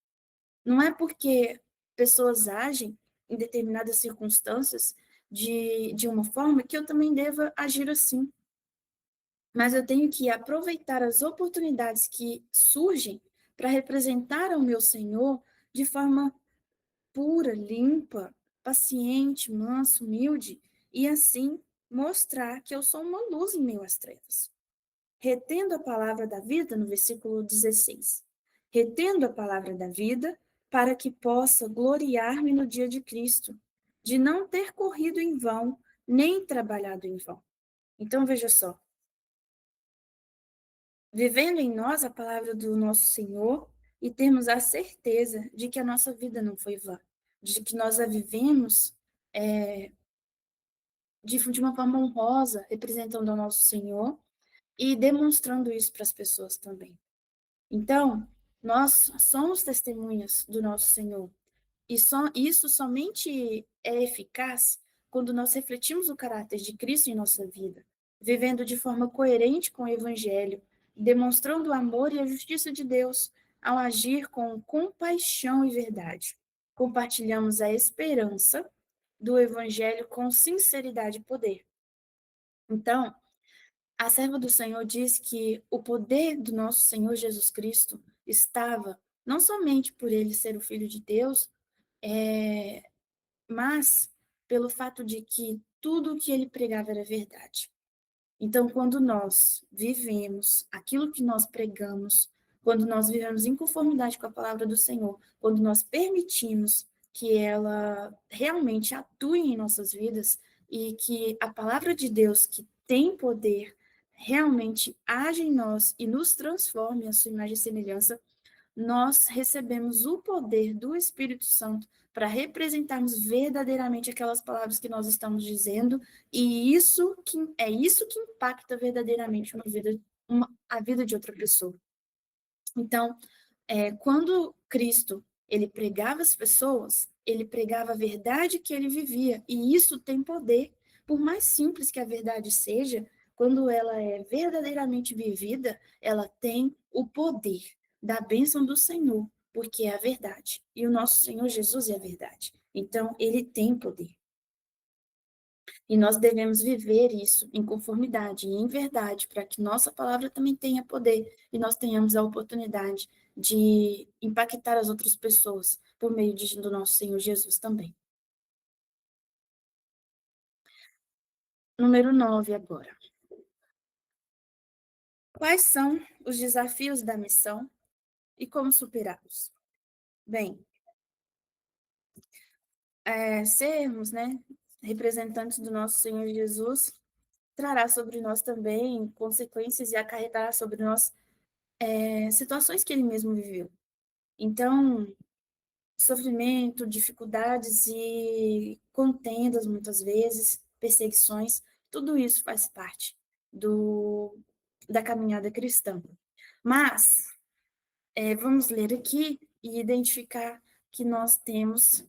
Não é porque pessoas agem em determinadas circunstâncias de uma forma que eu também deva agir assim. Mas eu tenho que aproveitar as oportunidades que surgem para representar ao meu Senhor de forma pura, limpa, paciente, manso, humilde, e assim mostrar que eu sou uma luz em meio às trevas. Retendo a palavra da vida, no versículo 16. Retendo a palavra da vida, para que possa gloriar-me no dia de Cristo, de não ter corrido em vão, nem trabalhado em vão. Então, veja só, vivendo em nós a palavra do nosso Senhor e termos a certeza de que a nossa vida não foi vã, de que nós a vivemos de uma forma honrosa, representando ao nosso Senhor e demonstrando isso para as pessoas também. Então, nós somos testemunhas do nosso Senhor. E isso somente é eficaz quando nós refletimos o caráter de Cristo em nossa vida, vivendo de forma coerente com o Evangelho, demonstrando o amor e a justiça de Deus ao agir com compaixão e verdade. Compartilhamos a esperança do Evangelho com sinceridade e poder. Então, a serva do Senhor diz que o poder do nosso Senhor Jesus Cristo estava não somente por ele ser o Filho de Deus, mas pelo fato de que tudo o que ele pregava era verdade. Então, quando nós vivemos aquilo que nós pregamos, quando nós vivemos em conformidade com a palavra do Senhor, quando nós permitimos que ela realmente atue em nossas vidas e que a palavra de Deus, que tem poder, realmente age em nós e nos transforme à sua imagem e semelhança, nós recebemos o poder do Espírito Santo para representarmos verdadeiramente aquelas palavras que nós estamos dizendo, e isso que impacta verdadeiramente a vida de outra pessoa. Então, quando Cristo ele pregava as pessoas, ele pregava a verdade que ele vivia, e isso tem poder. Por mais simples que a verdade seja, quando ela é verdadeiramente vivida, ela tem o poder da bênção do Senhor, porque é a verdade. E o nosso Senhor Jesus é a verdade. Então, ele tem poder. E nós devemos viver isso em conformidade e em verdade, para que nossa palavra também tenha poder e nós tenhamos a oportunidade de impactar as outras pessoas por meio do nosso Senhor Jesus também. Número 9 agora. Quais são os desafios da missão e como superá-los? Bem, sermos, né, representantes do nosso Senhor Jesus trará sobre nós também consequências e acarretará sobre nós situações que ele mesmo viveu. Então, sofrimento, dificuldades e contendas, muitas vezes, perseguições, tudo isso faz parte da caminhada cristã. Mas, vamos ler aqui e identificar que nós temos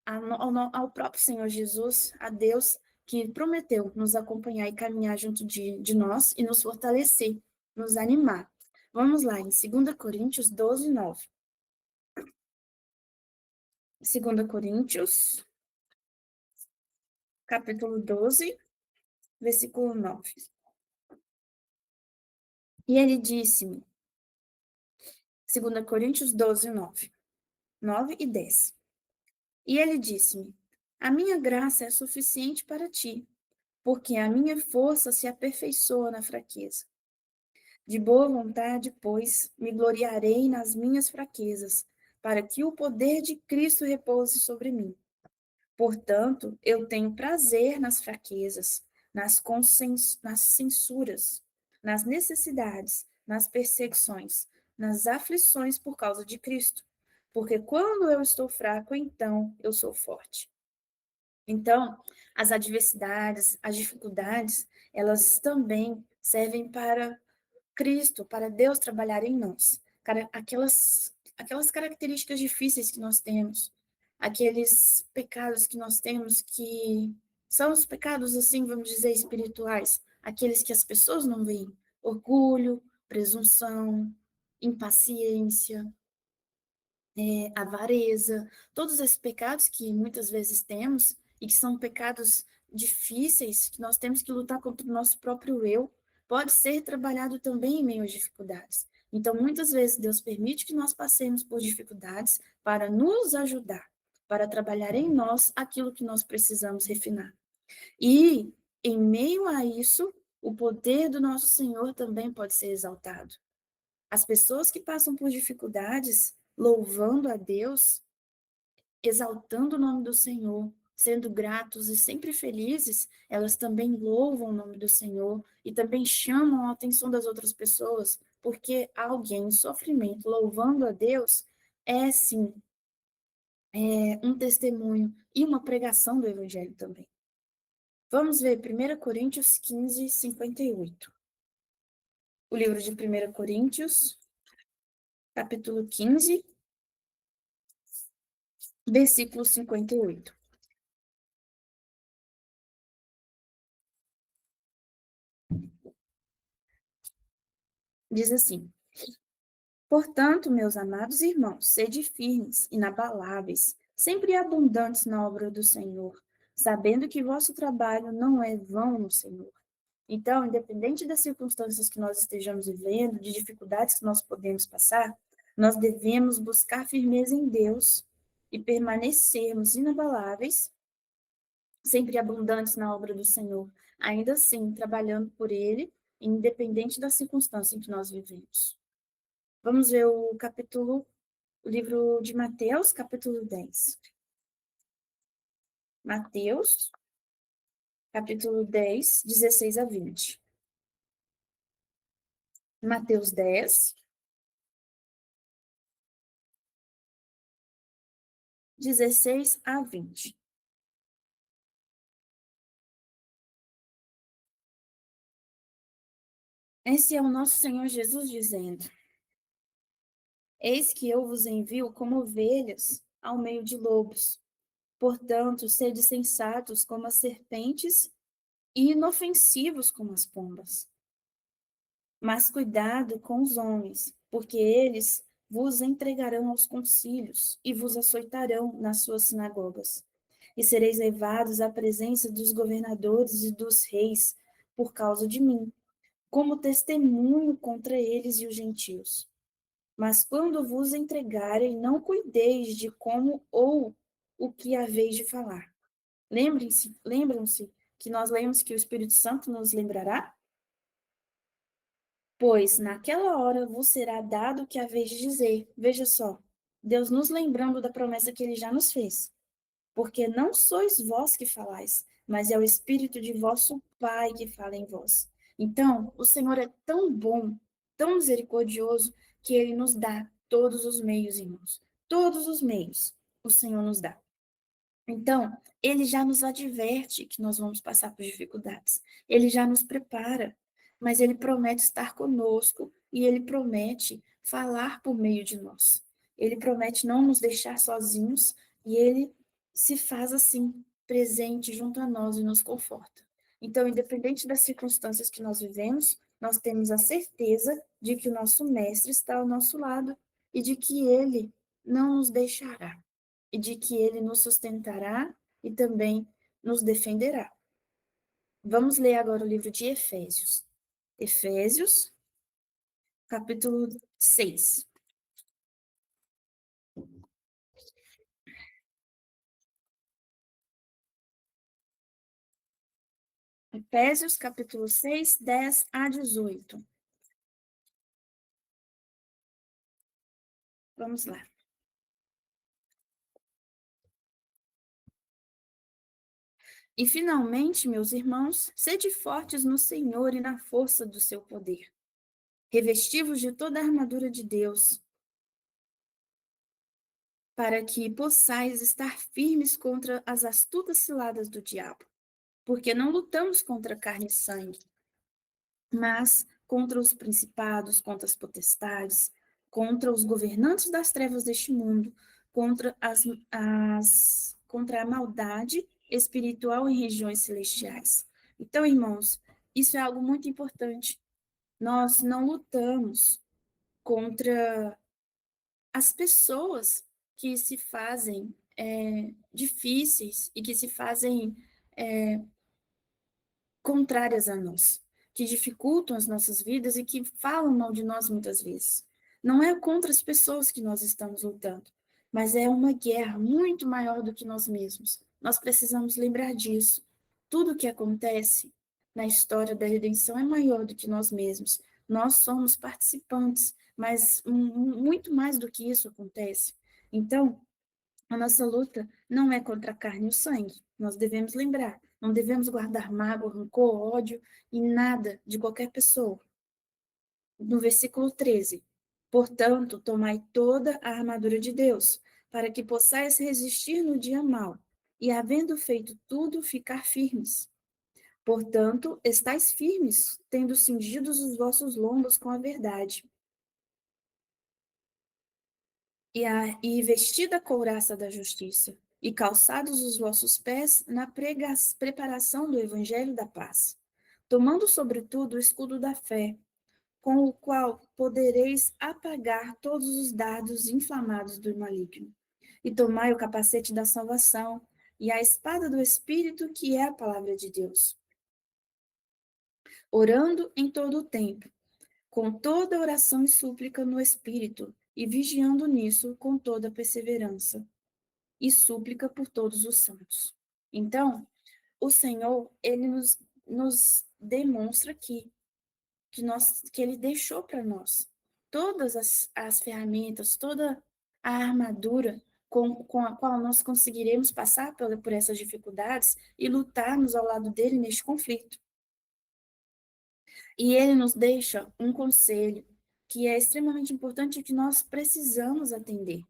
ao próprio Senhor Jesus, a Deus, que prometeu nos acompanhar e caminhar junto de nós e nos fortalecer, nos animar. Vamos lá, em 2 Coríntios 12, 9. 2 Coríntios, capítulo 12, versículo 9. E ele disse-me, 2 Coríntios 12, 9. 9 e 10. E ele disse-me, a minha graça é suficiente para ti, porque a minha força se aperfeiçoa na fraqueza. De boa vontade, pois, me gloriarei nas minhas fraquezas, para que o poder de Cristo repouse sobre mim. Portanto, eu tenho prazer nas fraquezas, nas censuras, nas necessidades, nas perseguições, nas aflições por causa de Cristo. Porque quando eu estou fraco, então eu sou forte. Então, as adversidades, as dificuldades, elas também servem para Cristo, para Deus trabalhar em nós. Aquelas características difíceis que nós temos, aqueles pecados que nós temos que são os pecados, assim, vamos dizer, espirituais, aqueles que as pessoas não veem. Orgulho, presunção, impaciência, avareza, todos esses pecados que muitas vezes temos e que são pecados difíceis, que nós temos que lutar contra o nosso próprio eu, pode ser trabalhado também em meio às dificuldades. Então, muitas vezes, Deus permite que nós passemos por dificuldades para nos ajudar, para trabalhar em nós aquilo que nós precisamos refinar. E, em meio a isso, o poder do nosso Senhor também pode ser exaltado. As pessoas que passam por dificuldades, louvando a Deus, exaltando o nome do Senhor, sendo gratos e sempre felizes, elas também louvam o nome do Senhor e também chamam a atenção das outras pessoas porque alguém em sofrimento louvando a Deus é, sim, um testemunho e uma pregação do Evangelho também. Vamos ver 1 Coríntios 15, 58. O livro de 1 Coríntios, capítulo 15, versículo 58. Diz assim: Portanto, meus amados irmãos, sede firmes, inabaláveis, sempre abundantes na obra do Senhor, sabendo que vosso trabalho não é vão no Senhor. Então, independente das circunstâncias que nós estejamos vivendo, de dificuldades que nós podemos passar, nós devemos buscar firmeza em Deus e permanecermos inabaláveis, sempre abundantes na obra do Senhor, ainda assim trabalhando por Ele, independente da circunstância em que nós vivemos. Vamos ver o livro de Mateus, capítulo 10. Mateus, capítulo 10, 16 a 20. Mateus 10, 16 a 20. Esse é o nosso Senhor Jesus dizendo: Eis que eu vos envio como ovelhas ao meio de lobos. Portanto, sede sensatos como as serpentes e inofensivos como as pombas. Mas cuidado com os homens, porque eles vos entregarão aos concílios e vos açoitarão nas suas sinagogas. E sereis levados à presença dos governadores e dos reis por causa de mim, como testemunho contra eles e os gentios. Mas quando vos entregarem, não cuideis de como ou o que haveis de falar. Lembram-se que nós lemos que o Espírito Santo nos lembrará? Pois naquela hora vos será dado o que haveis de dizer. Veja só, Deus nos lembrando da promessa que ele já nos fez. Porque não sois vós que falais, mas é o Espírito de vosso Pai que fala em vós. Então, o Senhor é tão bom, tão misericordioso, que ele nos dá todos os meios, irmãos. Todos os meios o Senhor nos dá. Então, ele já nos adverte que nós vamos passar por dificuldades. Ele já nos prepara, mas ele promete estar conosco e ele promete falar por meio de nós. Ele promete não nos deixar sozinhos e ele se faz assim, presente junto a nós e nos conforta. Então, independente das circunstâncias que nós vivemos, nós temos a certeza de que o nosso mestre está ao nosso lado e de que ele não nos deixará e de que ele nos sustentará e também nos defenderá. Vamos ler agora o livro de Efésios. Efésios, capítulo 6. Efésios, capítulo 6, 10 a 18. Vamos lá. E finalmente, meus irmãos, sede fortes no Senhor e na força do seu poder. Revestivos de toda a armadura de Deus, para que possais estar firmes contra as astutas ciladas do diabo. Porque não lutamos contra carne e sangue, mas contra os principados, contra as potestades, contra os governantes das trevas deste mundo, contra a maldade espiritual em regiões celestiais. Então, irmãos, isso é algo muito importante. Nós não lutamos contra as pessoas que se fazem difíceis e que se fazem contrárias a nós, que dificultam as nossas vidas e que falam mal de nós muitas vezes. Não é contra as pessoas que nós estamos lutando, mas é uma guerra muito maior do que nós mesmos. Nós precisamos lembrar disso. Tudo o que acontece na história da redenção é maior do que nós mesmos. Nós somos participantes, mas muito mais do que isso acontece. Então, a nossa luta não é contra a carne e o sangue. Nós devemos lembrar. Não devemos guardar mágoa, rancor, ódio e nada de qualquer pessoa. no versículo 13. Portanto, tomai toda a armadura de Deus, para que possais resistir no dia mau, e havendo feito tudo, ficar firmes. Portanto, estais firmes, tendo cingidos os vossos lombos com a verdade, e vestida a couraça da justiça, e calçados os vossos pés na preparação do evangelho da paz, tomando sobretudo o escudo da fé, com o qual podereis apagar todos os dardos inflamados do maligno. E tomai o capacete da salvação e a espada do Espírito, que é a palavra de Deus. Orando em todo o tempo, com toda oração e súplica no Espírito, e vigiando nisso com toda perseverança e súplica por todos os santos. Então, o Senhor, ele nos demonstra que ele deixou para nós todas as ferramentas, toda a armadura com a qual nós conseguiremos passar por essas dificuldades e lutarmos ao lado dele neste conflito. E ele nos deixa um conselho que é extremamente importante e que nós precisamos atender.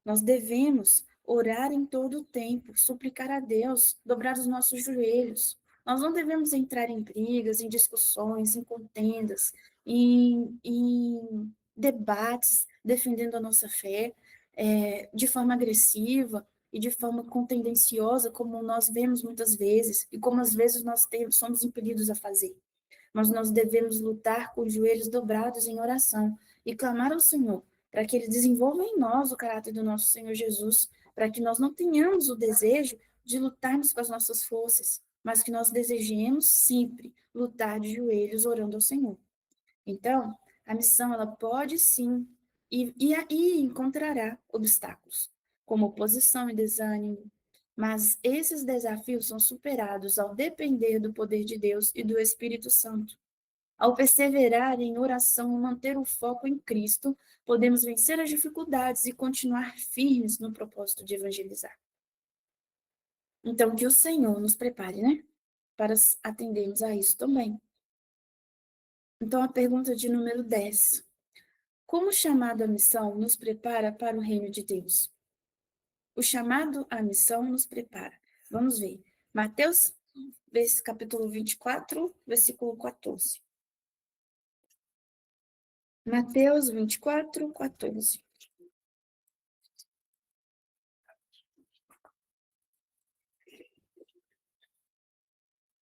Nós devemos orar em todo o tempo, suplicar a Deus, dobrar os nossos joelhos. Nós não devemos entrar em brigas, em discussões, em contendas, em debates defendendo a nossa fé, de forma agressiva e de forma contendenciosa, como nós vemos muitas vezes, e como às vezes somos impelidos a fazer. Mas nós devemos lutar com os joelhos dobrados em oração e clamar ao Senhor para que Ele desenvolva em nós o caráter do nosso Senhor Jesus, para que nós não tenhamos o desejo de lutarmos com as nossas forças, mas que nós desejemos sempre lutar de joelhos orando ao Senhor. Então, a missão ela pode sim e encontrará obstáculos, como oposição e desânimo, mas esses desafios são superados ao depender do poder de Deus e do Espírito Santo. Ao perseverar em oração e manter o foco em Cristo, podemos vencer as dificuldades e continuar firmes no propósito de evangelizar. Então, que o Senhor nos prepare, né? Para atendermos a isso também. Então, a pergunta de número 10. Como o chamado à missão nos prepara para o reino de Deus? O chamado à missão nos prepara. Vamos ver. Mateus, capítulo 24, versículo 14. Mateus 24, 14.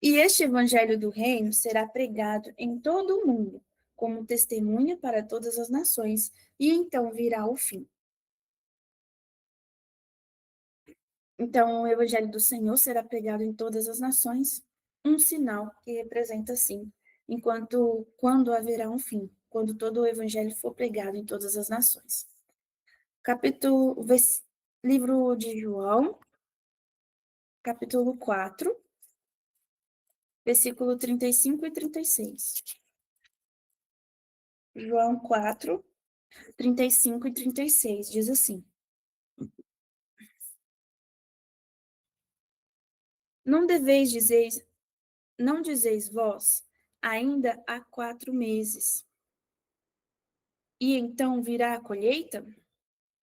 E este evangelho do reino será pregado em todo o mundo, como testemunha para todas as nações, e então virá o fim. Então, o evangelho do Senhor será pregado em todas as nações, um sinal que representa, assim, quando haverá um fim, quando todo o evangelho for pregado em todas as nações. Livro de João, capítulo 4, versículo 35 e 36. João 4, 35 e 36, diz assim: Não dizeis vós, ainda há 4 meses, e então virá a colheita?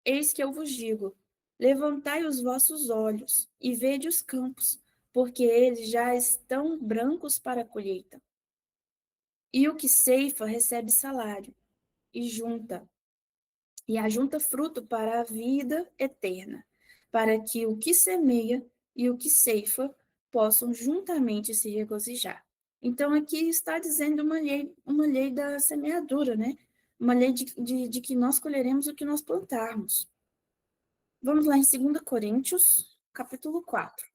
Eis que eu vos digo, levantai os vossos olhos e vede os campos, porque eles já estão brancos para a colheita. E o que ceifa recebe salário, e ajunta fruto para a vida eterna, para que o que semeia e o que ceifa possam juntamente se regozijar. Então, aqui está dizendo uma lei da semeadura, né? Uma lei de que nós colheremos o que nós plantarmos. Vamos lá em 2 Coríntios, capítulo 4.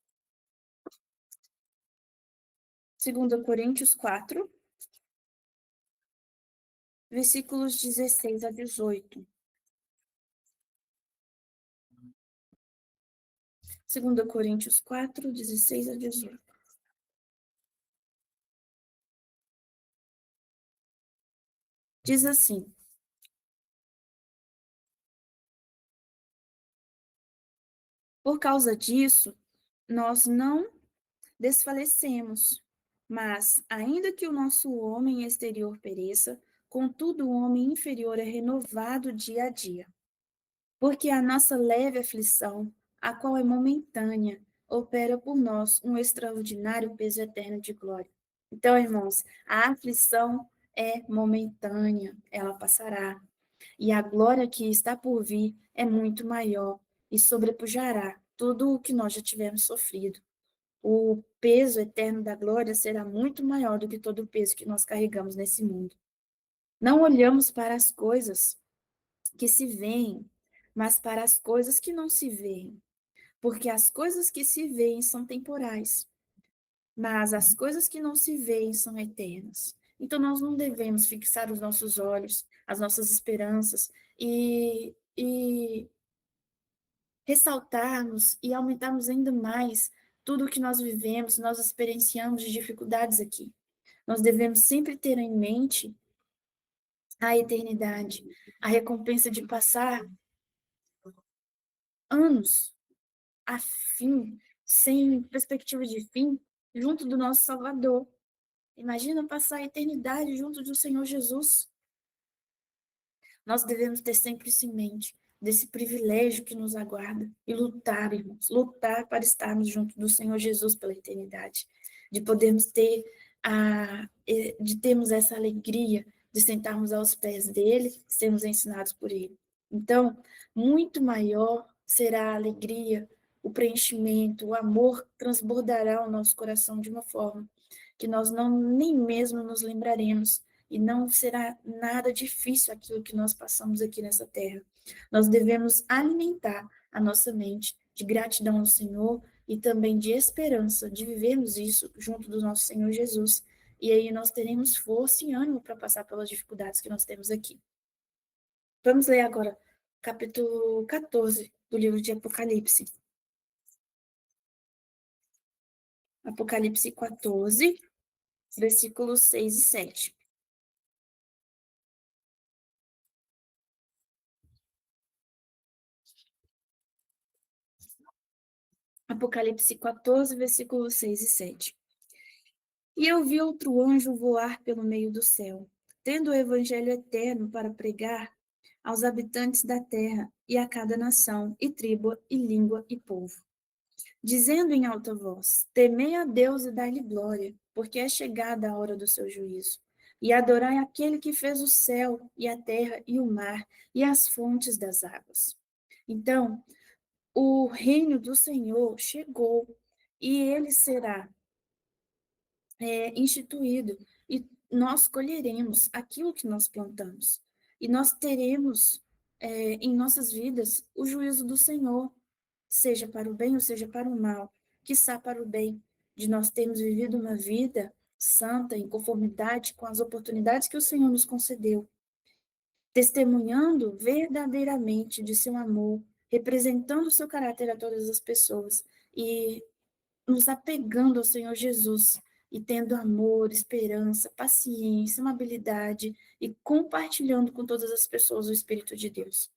2 Coríntios 4, versículos 16 a 18. 2 Coríntios 4, 16 a 18. Diz assim: Por causa disso, nós não desfalecemos, mas, ainda que o nosso homem exterior pereça, Contudo, o homem inferior é renovado dia a dia, porque a nossa leve aflição, a qual é momentânea, opera por nós um extraordinário peso eterno de glória. Então, irmãos, a aflição é momentânea, ela passará. E a glória que está por vir é muito maior e sobrepujará tudo o que nós já tivemos sofrido. O peso eterno da glória será muito maior do que todo o peso que nós carregamos nesse mundo. Não olhamos para as coisas que se veem, mas para as coisas que não se veem, porque as coisas que se veem são temporais, mas as coisas que não se veem são eternas. Então nós não devemos fixar os nossos olhos, as nossas esperanças e ressaltarmos e aumentarmos ainda mais tudo o que nós vivemos, nós experienciamos de dificuldades aqui. Nós devemos sempre ter em mente a eternidade, a recompensa de passar anos a fim, sem perspectiva de fim, junto do nosso Salvador. Imagina passar a eternidade junto do Senhor Jesus. Nós devemos ter sempre isso em mente, desse privilégio que nos aguarda, e lutar, irmãos, lutar para estarmos junto do Senhor Jesus pela eternidade, de podermos ter de termos essa alegria de sentarmos aos pés dele, sermos ensinados por ele. Então, muito maior será a alegria, o preenchimento, o amor transbordará o nosso coração de uma forma que nós não nem mesmo nos lembraremos, e não será nada difícil aquilo que nós passamos aqui nessa terra. Nós devemos alimentar a nossa mente de gratidão ao Senhor e também de esperança de vivermos isso junto do nosso Senhor Jesus. E aí nós teremos força e ânimo para passar pelas dificuldades que nós temos aqui. Vamos ler agora capítulo 14 do livro de Apocalipse. Apocalipse 14, versículos 6 e 7. Apocalipse 14, versículos 6 e 7. E eu vi outro anjo voar pelo meio do céu, tendo o evangelho eterno para pregar aos habitantes da terra e a cada nação, e tribo, e língua, e povo, dizendo em alta voz: Temei a Deus e dai-lhe glória, porque é chegada a hora do seu juízo. E adorai aquele que fez o céu, e a terra, e o mar, e as fontes das águas. Então, o reino do Senhor chegou, e ele será instituído, e nós colheremos aquilo que nós plantamos. E nós teremos em nossas vidas o juízo do Senhor, seja para o bem ou seja para o mal, quiçá para o bem, de nós termos vivido uma vida santa, em conformidade com as oportunidades que o Senhor nos concedeu, testemunhando verdadeiramente de seu amor, representando o seu caráter a todas as pessoas e nos apegando ao Senhor Jesus e tendo amor, esperança, paciência, amabilidade e compartilhando com todas as pessoas o Espírito de Deus.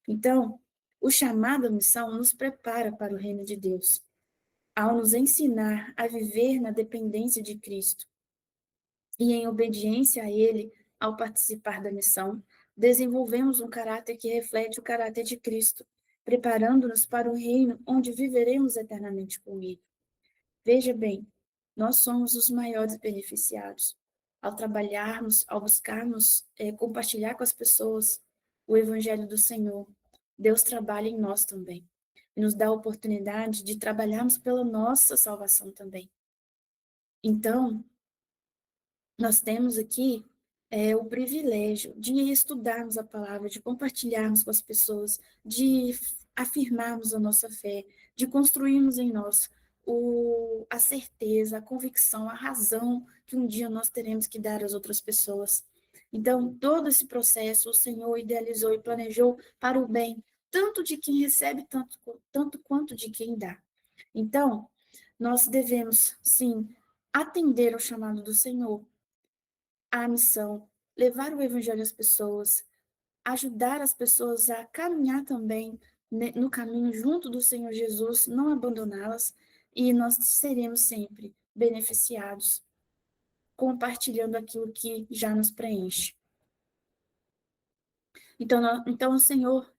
Então, o chamado à missão nos prepara para o reino de Deus, ao nos ensinar a viver na dependência de Cristo e em obediência a Ele, ao participar da missão, desenvolvemos um caráter que reflete o caráter de Cristo, preparando-nos para o reino onde viveremos eternamente com Ele. Veja bem, nós somos os maiores beneficiados. Ao trabalharmos, ao buscarmos compartilhar com as pessoas o Evangelho do Senhor, Deus trabalha em nós também. E nos dá a oportunidade de trabalharmos pela nossa salvação também. Então, nós temos aqui o privilégio de estudarmos a palavra, de compartilharmos com as pessoas, de afirmarmos a nossa fé, de construirmos em nós a certeza, a convicção, a razão que um dia nós teremos que dar às outras pessoas. Então, todo esse processo o Senhor idealizou e planejou para o bem, tanto de quem recebe, tanto quanto de quem dá. Então, nós devemos, sim, atender ao chamado do Senhor, a missão, levar o evangelho às pessoas, ajudar as pessoas a caminhar também no caminho junto do Senhor Jesus, não abandoná-las, e nós seremos sempre beneficiados, compartilhando aquilo que já nos preenche. Então o Senhor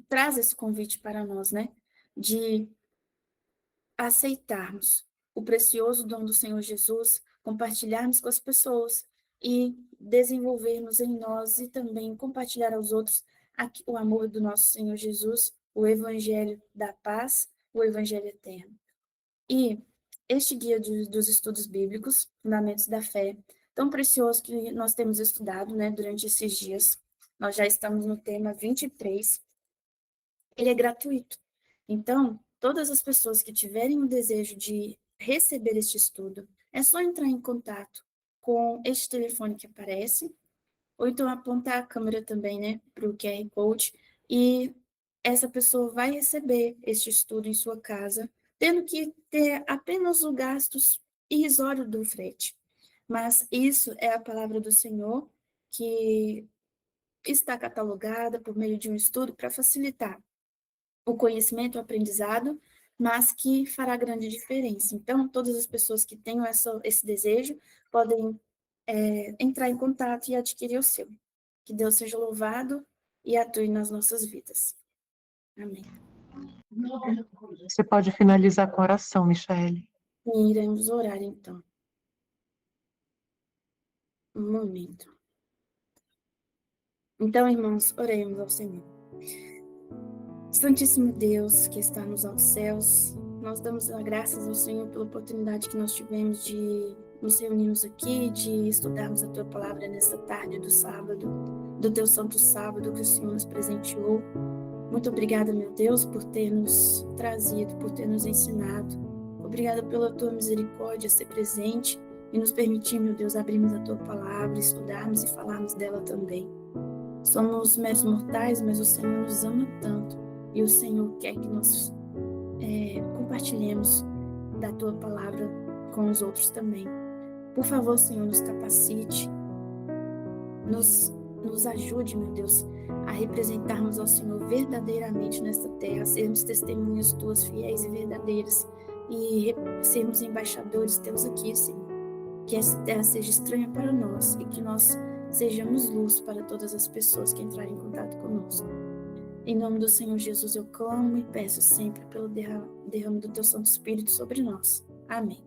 traz esse convite para nós, né? De aceitarmos o precioso dom do Senhor Jesus, compartilharmos com as pessoas e desenvolvermos em nós e também compartilhar aos outros o amor do nosso Senhor Jesus, o Evangelho da paz, o Evangelho eterno. E este guia dos estudos bíblicos, Fundamentos da Fé, tão precioso que nós temos estudado, né, durante esses dias, nós já estamos no tema 23, ele é gratuito. Então, todas as pessoas que tiverem o desejo de receber este estudo, é só entrar em contato com este telefone que aparece, ou então apontar a câmera também, né, para o QR Code, e essa pessoa vai receber este estudo em sua casa, tendo que ter apenas o gastos irrisório do frete. Mas isso é a palavra do Senhor que está catalogada por meio de um estudo para facilitar o conhecimento, o aprendizado, mas que fará grande diferença. Então, todas as pessoas que tenham esse desejo podem entrar em contato e adquirir o seu. Que Deus seja louvado e atue nas nossas vidas. Amém. Você pode finalizar com oração, Michele. E iremos orar, então. Um momento. Então, irmãos, oremos ao Senhor. Santíssimo Deus, que está nos altos céus, nós damos graças ao Senhor pela oportunidade que nós tivemos de nos reunirmos aqui, de estudarmos a Tua Palavra nesta tarde do sábado, do Teu Santo Sábado que o Senhor nos presenteou. Muito obrigada, meu Deus, por ter nos trazido, por ter nos ensinado. Obrigada pela Tua misericórdia ser presente e nos permitir, meu Deus, abrirmos a Tua Palavra, estudarmos e falarmos dela também. Somos meros mortais, mas o Senhor nos ama tanto. E o Senhor quer que nós compartilhemos da Tua Palavra com os outros também. Por favor, Senhor, nos capacite, nos ajude, meu Deus, a representarmos ao Senhor verdadeiramente nesta terra, sermos testemunhas Tuas fiéis e verdadeiras e sermos embaixadores Teus aqui, Senhor. Que essa terra seja estranha para nós e que nós sejamos luz para todas as pessoas que entrarem em contato conosco. Em nome do Senhor Jesus eu clamo e peço sempre pelo derrame do Teu Santo Espírito sobre nós. Amém.